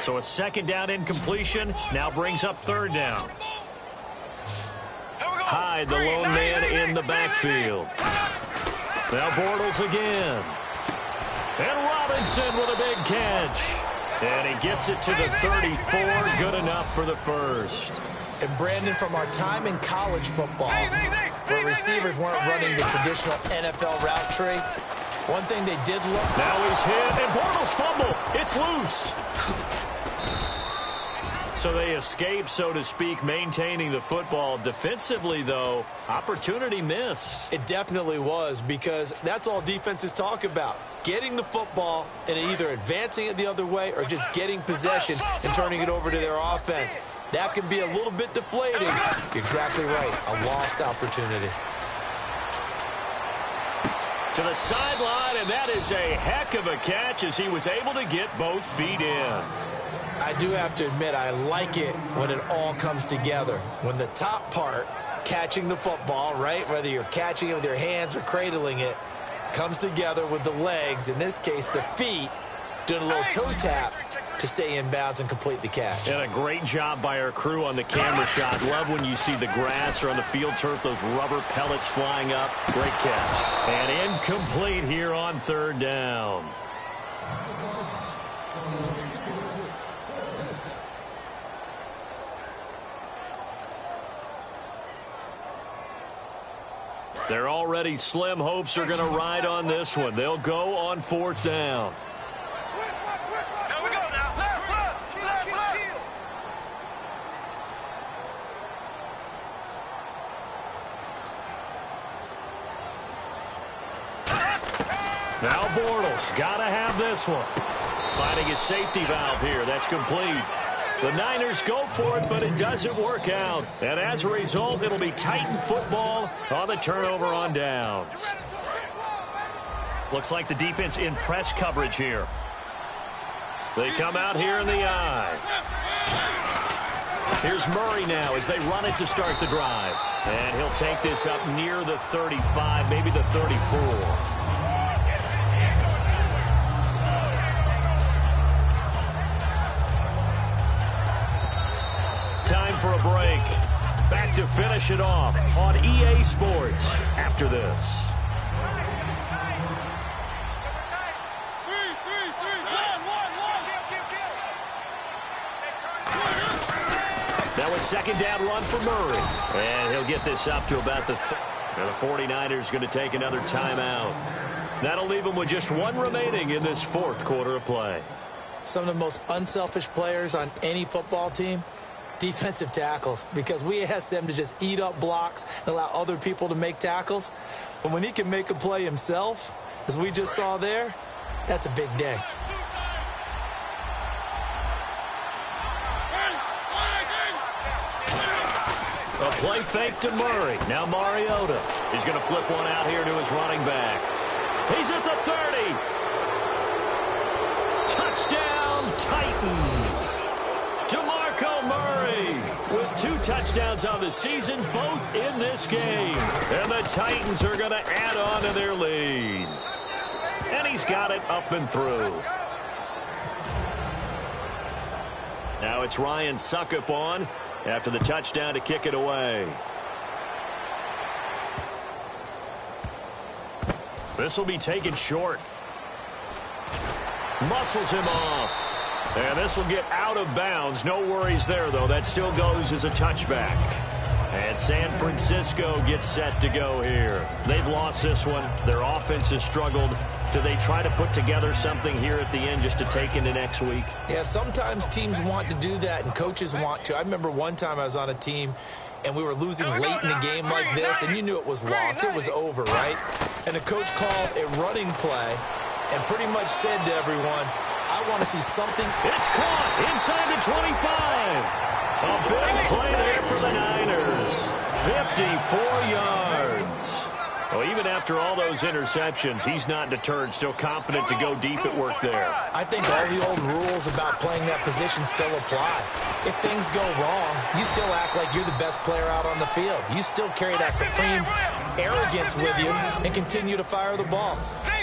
So a second down incompletion now brings up third down. Hyde, the lone man in the backfield. Now Bortles again. And Robinson with a big catch. And he gets it to the 34. Good enough for the first. And Brandon, from our time in college football, where receivers weren't running the traditional NFL route tree, one thing they did look. Now he's hit, and Bortles fumble. It's loose. So they escape, so to speak, maintaining the football. Defensively, though, opportunity miss. It definitely was, because that's all defenses talk about. Getting the football and either advancing it the other way or just getting possession and turning it over to their offense. That can be a little bit deflating. You're exactly right. A lost opportunity. To the sideline, and that is a heck of a catch as he was able to get both feet in. I do have to admit, I like it when it all comes together. When the top part, catching the football, right, whether you're catching it with your hands or cradling it, comes together with the legs, in this case the feet, doing a little toe tap to stay in bounds and complete the catch. And a great job by our crew on the camera shot. Love when you see the grass or on the field turf, those rubber pellets flying up. Great catch. And incomplete here on third down. They're already slim hopes are going to ride on this one. They'll go on fourth down. Here we go now. Left. Now Bortles got to have this one. Finding his safety valve here. That's complete. The Niners go for it, but it doesn't work out. And as a result, it'll be Titan football on the turnover on downs. Looks like the defense in press coverage here. They come out here in the eye. Here's Murray now as they run it to start the drive. And he'll take this up near the 35, maybe the 34. Time for a break. Back to finish it off on EA Sports after this. That was second down run for Murray. And he'll get this up to about the 49ers going to take another timeout. That'll leave them with just one remaining in this fourth quarter of play. Some of the most unselfish players on any football team, defensive tackles, because we ask them to just eat up blocks and allow other people to make tackles. But when he can make a play himself, as we just saw there, that's a big day. A play fake to Murray. Now Mariota. He's going to flip one out here to his running back. He's at the 30. Touchdown, Titans. DeMarco Murray with 2 touchdowns on the season, both in this game. And the Titans are going to add on to their lead. And he's got it up and through. Now it's Ryan Suckup on after the touchdown to kick it away. This will be taken short. Muscles him off. And this will get out of bounds. No worries there, though. That still goes as a touchback. And San Francisco gets set to go here. They've lost this one. Their offense has struggled. Do they try to put together something here at the end just to take into next week? Yeah, sometimes teams want to do that and coaches want to. I remember one time I was on a team and we were losing late in a game like this, and you knew it was lost. It was over, right? And the coach called a running play and pretty much said to everyone, I want to see something. It's caught inside the 25. A big play there for the Niners. 54 yards. Well, even after all those interceptions, he's not deterred, still confident to go deep at work there. I think all the old rules about playing that position still apply. If things go wrong, you still act like you're the best player out on the field. You still carry that supreme arrogance with you and continue to fire the ball.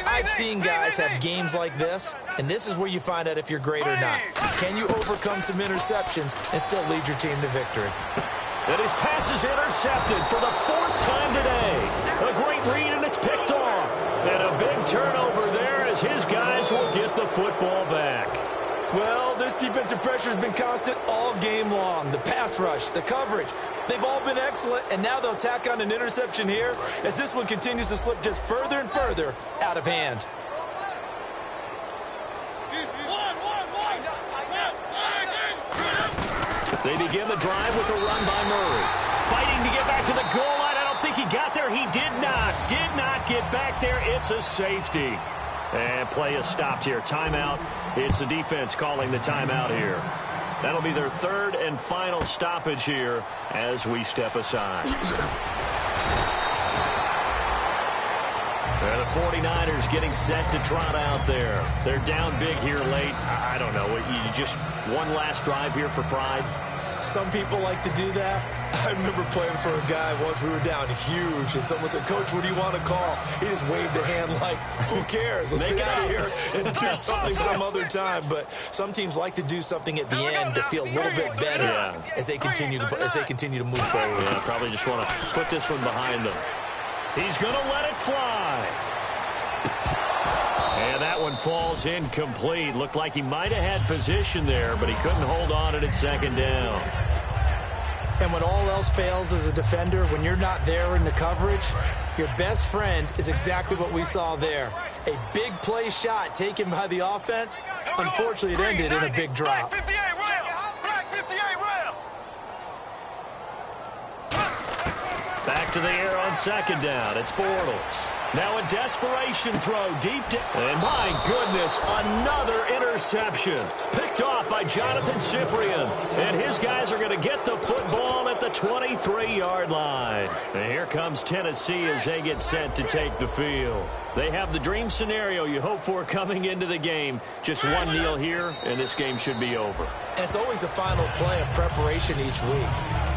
I've seen guys have games like this, and this is where you find out if you're great or not. Can you overcome some interceptions and still lead your team to victory? And his pass is intercepted for the 4th time today. A great read, and it's picked off. And a big turnover there as his guys will get the football back. Well, this defensive pressure has been constant all game long. The pass rush, the coverage, they've all been excellent, and now they'll tack on an interception here as this one continues to slip just further and further out of hand. They begin the drive with a run by Murray. Fighting to get back to the goal line. I don't think he got there. He did not get back there. It's a safety. And play is stopped here. Timeout. It's the defense calling the timeout here. That'll be their third and final stoppage here as we step aside. The 49ers getting set to trot out there. They're down big here late. I don't know. You just one last drive here for pride? Some people like to do that. I remember playing for a guy once. We were down huge, and someone said, "Coach, what do you want to call?" He just waved a hand like, who cares? Let's get out of here and do something some other time. But some teams like to do something at the end to feel a little bit better as they continue to move forward. Yeah, probably just want to put this one behind them. He's going to let it fly. And that one falls incomplete. Looked like he might have had position there, but he couldn't hold on at second down. And when all else fails as a defender, when you're not there in the coverage, your best friend is exactly what we saw there. A big play shot taken by the offense. Unfortunately, it ended in a big drop. Back to the air on second down. It's Bortles. Now a desperation throw deep to... And my goodness, another interception. Picked off by Jonathan Cyprien. And his guys are going to get the football at the 23-yard line. And here comes Tennessee as they get set to take the field. They have the dream scenario you hope for coming into the game. Just one kneel here, and this game should be over. And it's always the final play of preparation each week.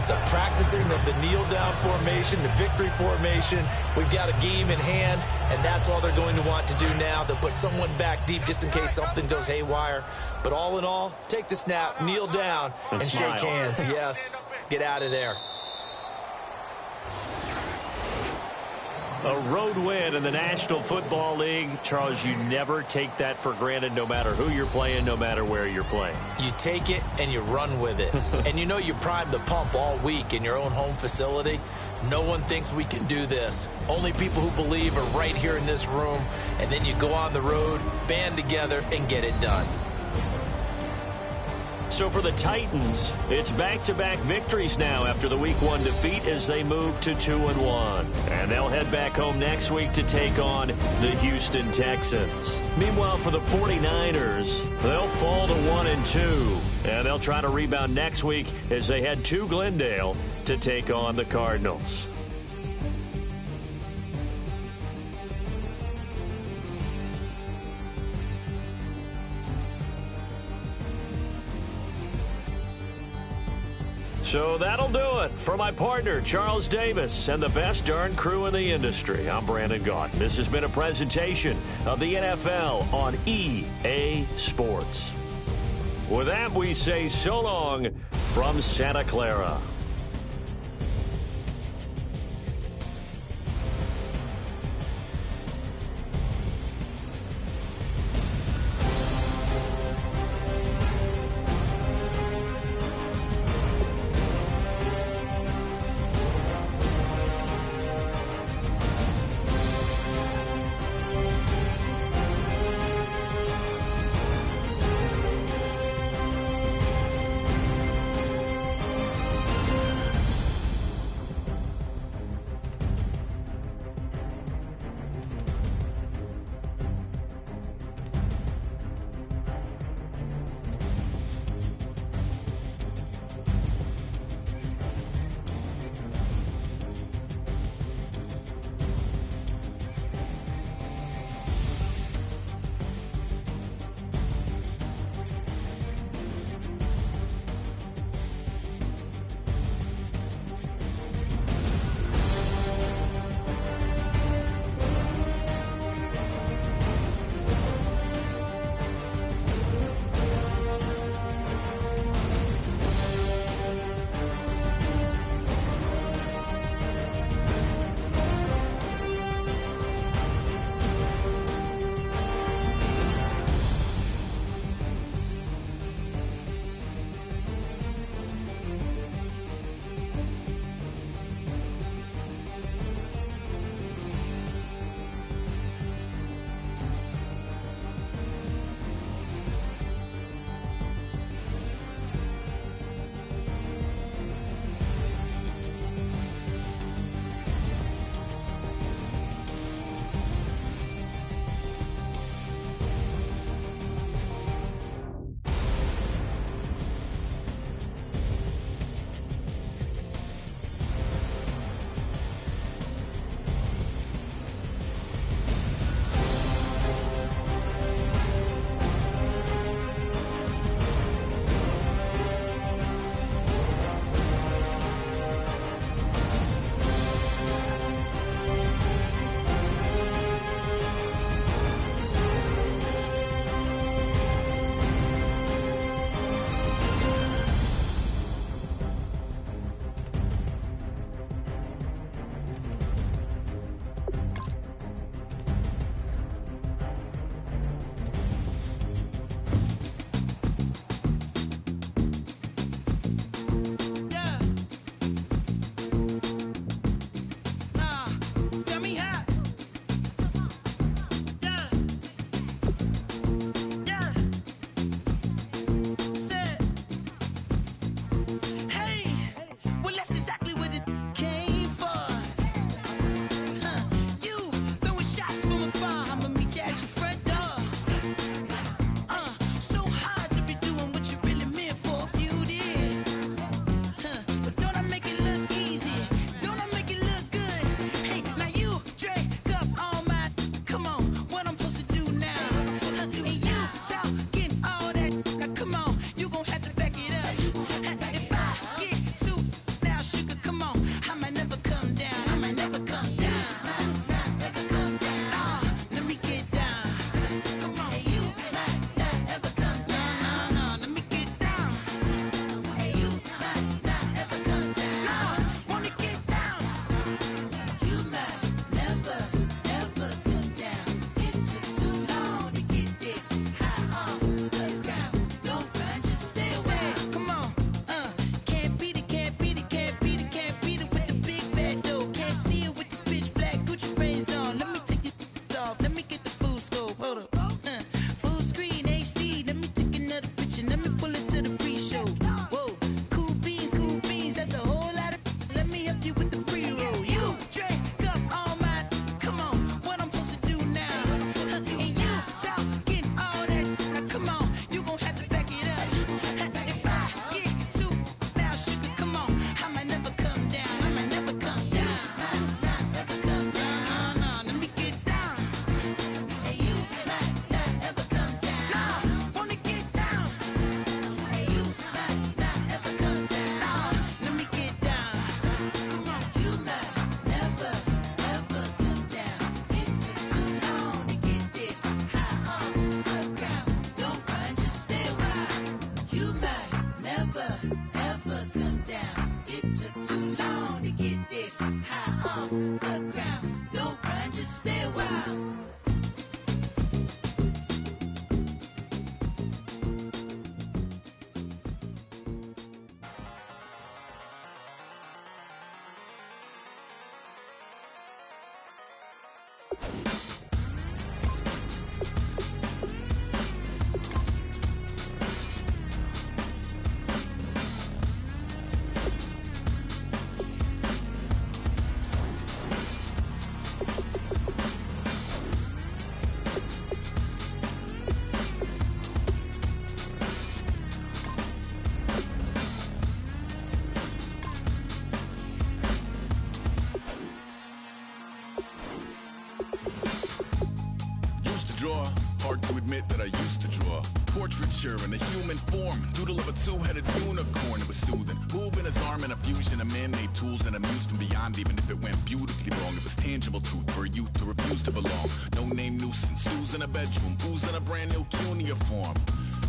The practicing of the kneel-down formation, the victory formation. We've got a game in hand, and that's all they're going to want to do now, to put someone back deep just in case something goes haywire. But all in all, take the snap, kneel down, and shake hands. Yes, get out of there. A road win in the National Football League. Charles, you never take that for granted, no matter who you're playing, no matter where you're playing. You take it and you run with it. And you know you primed the pump all week in your own home facility. No one thinks we can do this. Only people who believe are right here in this room. And then you go on the road, band together, and get it done. So for the Titans, it's back-to-back victories now after the Week 1 defeat as they move to 2-1. And they'll head back home next week to take on the Houston Texans. Meanwhile, for the 49ers, they'll fall to 1-2. And they'll try to rebound next week as they head to Glendale to take on the Cardinals. So that'll do it. For my partner, Charles Davis, and the best darn crew in the industry, I'm Brandon Gaudin. This has been a presentation of the NFL on EA Sports. With that, we say so long from Santa Clara. too long to get this high off the ground. Don't run, just stay a while. Hard to admit that I used to draw portraiture in a human form, doodle of a two-headed unicorn. It was soothing, moving his arm in a fusion of man-made tools and amused from beyond. Even if it went beautifully wrong, it was tangible truth for a youth to refuse to belong. No name nuisance, losing a bedroom, oozing a brand new cuneiform.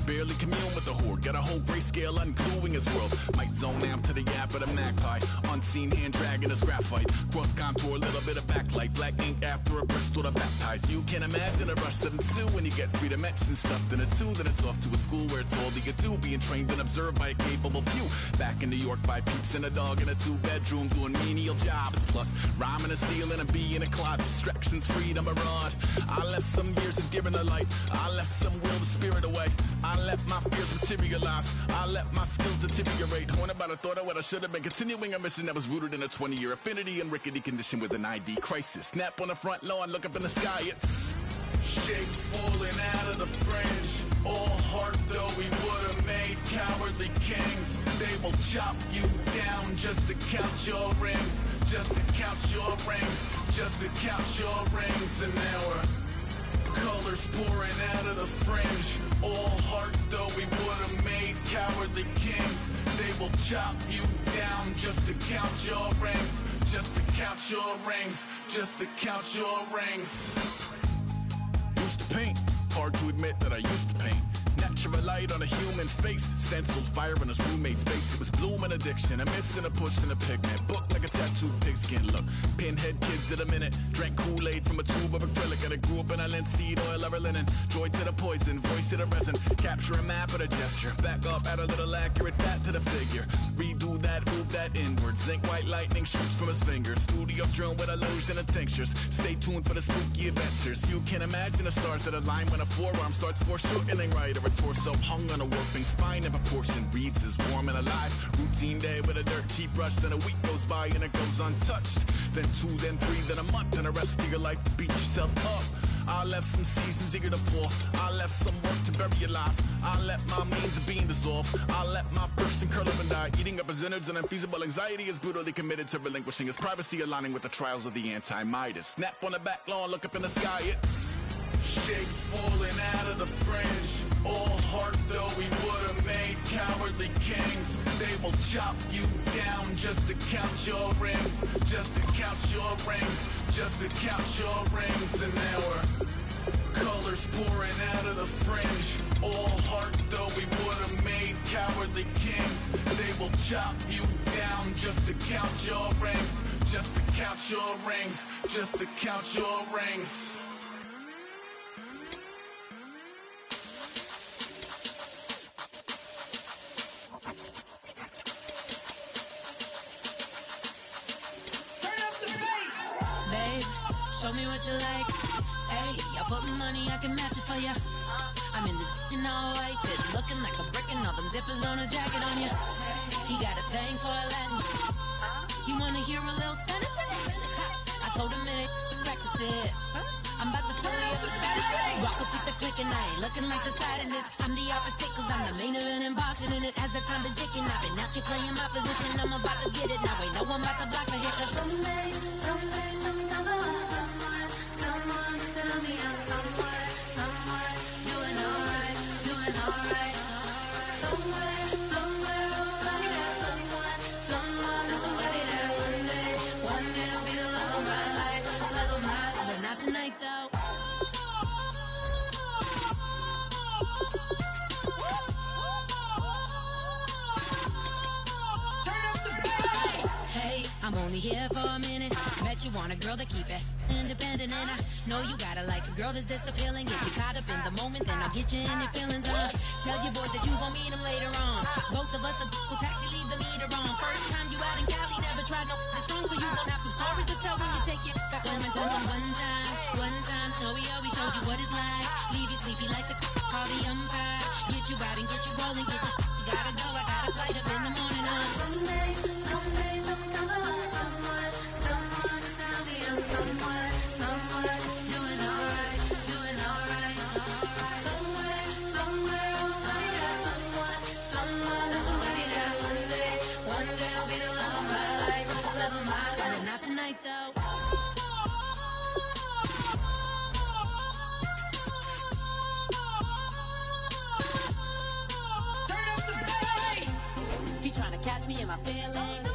Barely commune with the horde, got a whole grayscale ungluing his world. Might zone out to the yap of the magpie, unseen hand dragging his graphite. Cross contour, a little bit of backlight, black ink after a Bristol to baptize. You can imagine a rush that ensue when you get three dimensions stuffed in a two. Then it's off to a school where it's all you get to, being trained and observed by a capable few. Back in New York by peeps and a dog in a two-bedroom doing menial jobs. Plus rhyming and stealing and being a clod, distractions, freedom, a rod. I left some years of giving a light, I left some will the spirit away. I let my fears materialize, I let my skills deteriorate. Horn about a thought of what I should have been, continuing a mission that was rooted in a 20-year affinity and rickety condition with an ID crisis. Snap on the front lawn, look up in the sky, it's shapes falling out of the fringe. All heart though we would have made cowardly kings. They will chop you down just to count your rings, just to count your rings, just to count your rings. And now we're colors pouring out of the fringe. All heart though we would have made cowardly kings. They will chop you down just to count your rings, just to count your rings, just to count your rings. Used to paint, hard to admit that I used to paint. Natural light on a human face, stenciled fire in his roommate's face. It was blooming addiction, a missing a push and a pigment. Book like a tattooed pigskin look. Pinhead kids at a minute, drank Kool-Aid from a tube of acrylic. And I grew up in a linseed oil ever linen. Joy to the poison, voice to the resin. Capture a map of a gesture, back up, add a little accurate fat to the figure. Redo that, move that inward. Zinc white lightning shoots from his fingers. Studio strewn with illusion and tinctures. Stay tuned for the spooky adventures. You can imagine the stars that align when a forearm starts foreshortening right. Or a torso hung on a warping spine in proportion. Reads as warm and alive. Routine day with a dirt cheap brush. Then a week goes by and it goes untouched. Then 2, then 3, then a month. And the rest of your life to beat yourself up. I left some seasons eager to fall. I left some work to bury your life. I let my means of being dissolve. I let my person curl up and die. Eating up his innards and unfeasible anxiety is brutally committed to relinquishing his privacy, aligning with the trials of the anti-Midas. Snap on the back lawn, look up in the sky, it's shapes falling out of the fringe. All heart though we would have made cowardly kings. They will chop you down just to count your rings, just to count your rings, just to count your rings. And now we're colors pouring out of the fringe. All heart though we would have made cowardly kings. They will chop you down just to count your rings, just to count your rings, just to count your rings. Show me what you like. Hey, I put money, I can match it for ya. I'm in this in all white fit, looking like a brick and all them zippers on a jacket on ya. He got a thing for Latin. He wanna hear a little Spanish? I told him it ain't practice it. I'm about to fill you up with Spanish. Rock up with the click and I ain't looking like the side in this. I'm the opposite cause I'm the main event in boxing and it has the time to tick and I've been out here playing my position. I'm about to get it now. Ain't no one about to block me here cause someday, someone tell me I'm somewhere, doing alright, doing alright. Somewhere, somebody that someone is somebody that one day will be the love of my life, but not tonight though. I'm only here for a minute. Bet you want a girl to keep it independent, and I know you gotta like a girl that's this appealing. Get you caught up in the moment, then I'll get you in your feelings. Tell your boys that you gon' meet them later on. Both of us are so taxi, leave the meter on. First time you out in Cali, never tried no this strong, so you gon' have some stories to tell when you take it back home and tell them one time, Snowy always showed you what it's like. Leave you sleepy like the call the umpire. Get you out and get you rolling, get you gotta go. I got a flight up in the morning. Someday, someone come along, someone tell me I'm someone doing alright. Somewhere I'll find out someone that's somebody that one day I'll be the love of my life, but not tonight though. He tryna catch me in my feelings,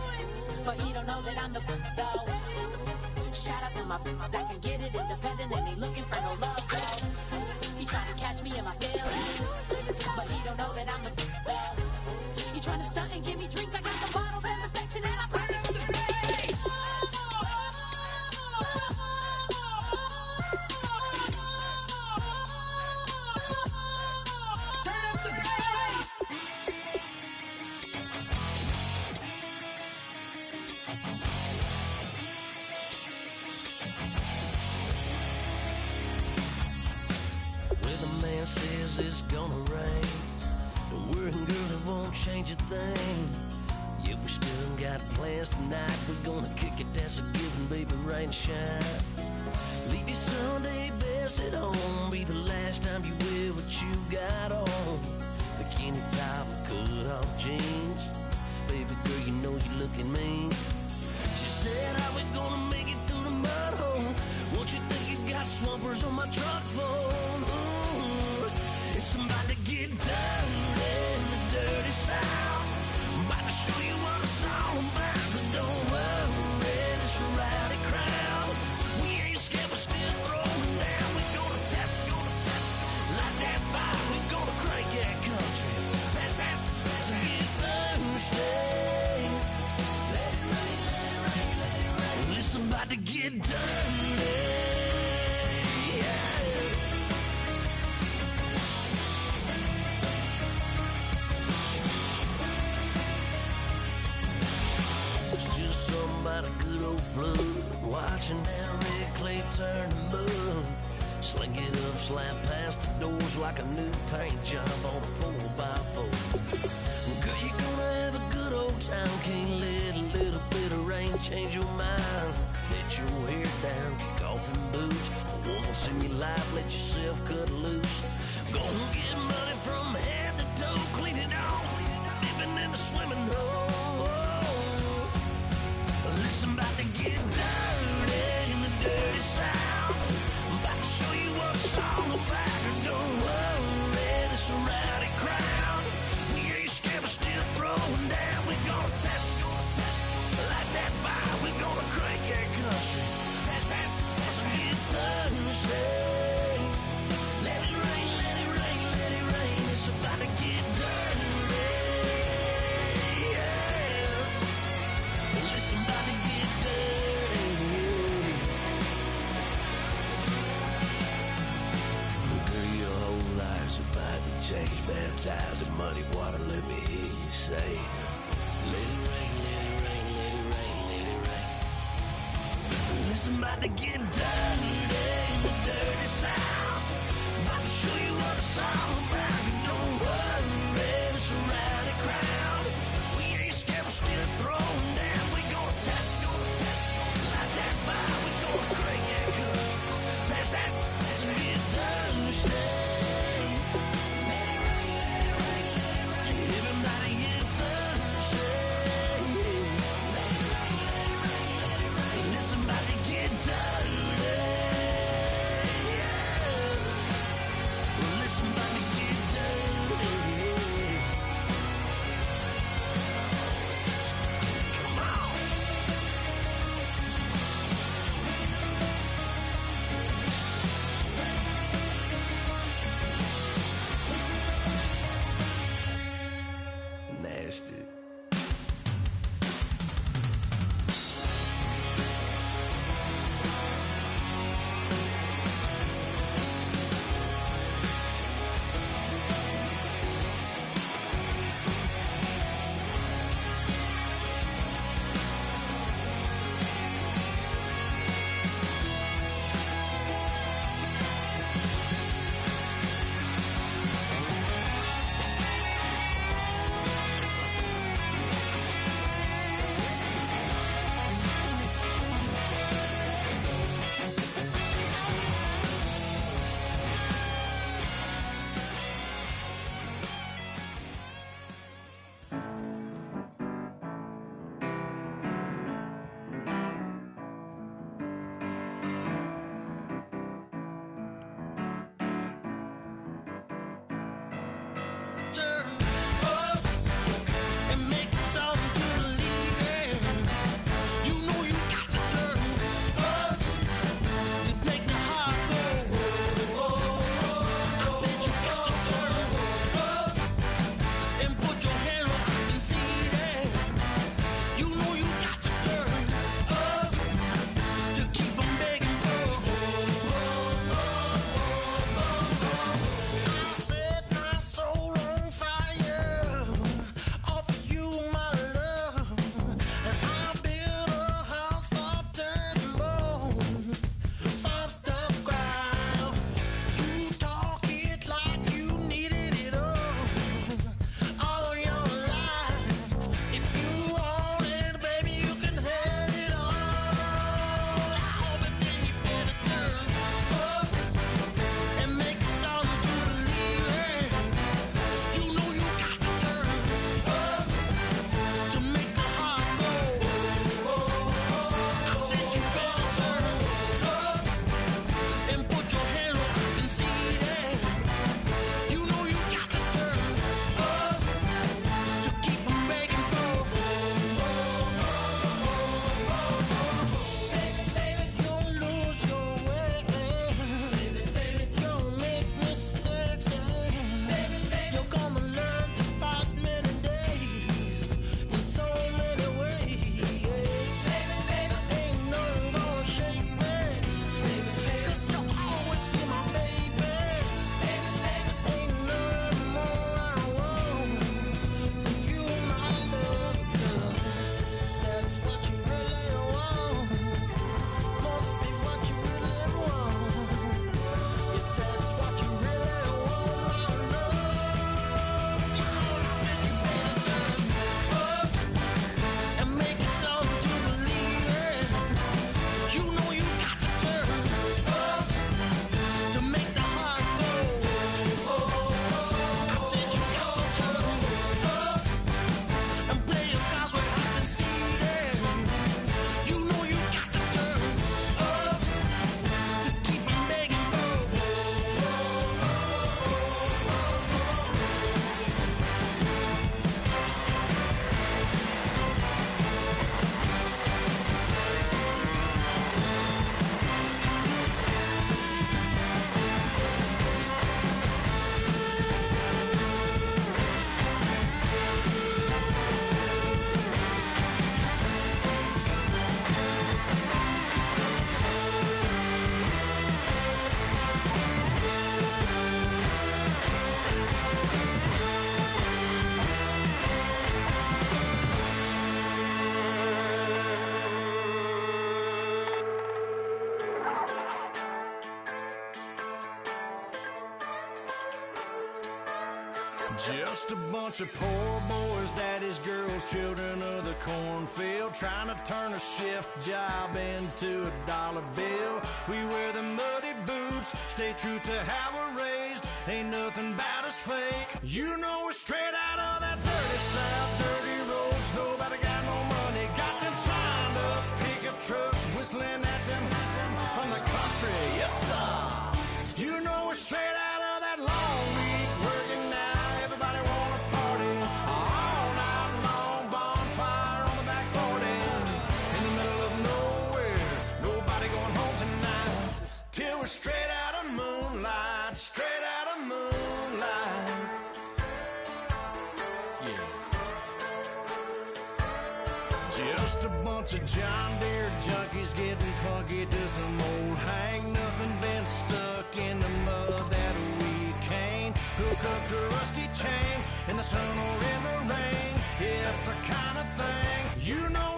but he don't know that I'm the though. Shout out to my that can get it independent and ain't looking for no love though. He tryna catch me in my feelings, but he don't know that I'm the though. He tryna stunt and give me drinks. I got the bottles in the section and I burn up the bass. Turn up the bass. Man says it's gonna rain. Don't worry, girl, it won't change a thing. Yeah, we still got plans tonight. We're gonna kick it, that's a given, baby, rain or shine. Leave your Sunday best at home. Be the last time you wear what you got on. Bikini top and cut off jeans. Baby girl, you know you looking mean. She said, how we gonna make it through the mud hole? Won't you think you got swampers on my truck phone? It's about to get dirty in the dirty South. I'm about to show you what it's all about. But don't worry, it's a rowdy crowd. We ain't scared, we're still throwing down. We gonna tap, light that fire. We gonna crank that country. Pass that, and get Thursday. Let it rain, let it rain. Listen, about to get dirty. About a good old flood, watching that red clay turn to mud. Sling it up, slap past the doors like a new paint job on a 4x4. Girl, you're gonna have a good old time. Can't let a little bit of rain change your mind. Let your hair down, kick off in boots. Once in your life, let yourself cut loose. Gonna get money from head to toe, clean it off, living in a swimming hole. Listen, about to get dirty in the dirty South. I'm about to show you what it's all about. And don't worry, this a rowdy crowd. We ain't scared, we're still throwing down. We gonna tap, light that fire. We gonna crank that country. Pass that, and get Thursday. Let it rain, let it rain, let it rain. It's about to get dirty. Change, baptized in muddy water, let me hear you say, let it rain, let it rain, let it rain, let it rain. Listen, about to get dirty in the dirty South. About to show you what it's all about. Don't worry, it's a rowdy crowd. We ain't scared, we're still throwing down. We gonna tap, light that fire. We gonna crank that country. Pass that, let's get Thursday. Listen, about to get dirty. Just a bunch of poor boys, daddies, girls, children of the cornfield, trying to turn a shift job into a dollar bill. We wear the muddy boots, stay true to how we're raised. Ain't nothing about us fake. You know we're straight out of that dirty south, dirty roads. Nobody got no money, got them signed up pickup trucks, whistling at them from the country. Yes, sir. You know we're straight out of that long week working now. Everybody wanna party all night long. Bonfire on the back 40 in the middle of nowhere. Nobody going home tonight till we're straight out of moonlight. Straight out of moonlight. Yeah. Just a bunch of John Deere junkies getting funky to some old hang. Nothing been stuck in the mud that we can't hook up to a rusty chain in the sun or in the rain. Yeah, it's the kind of thing you know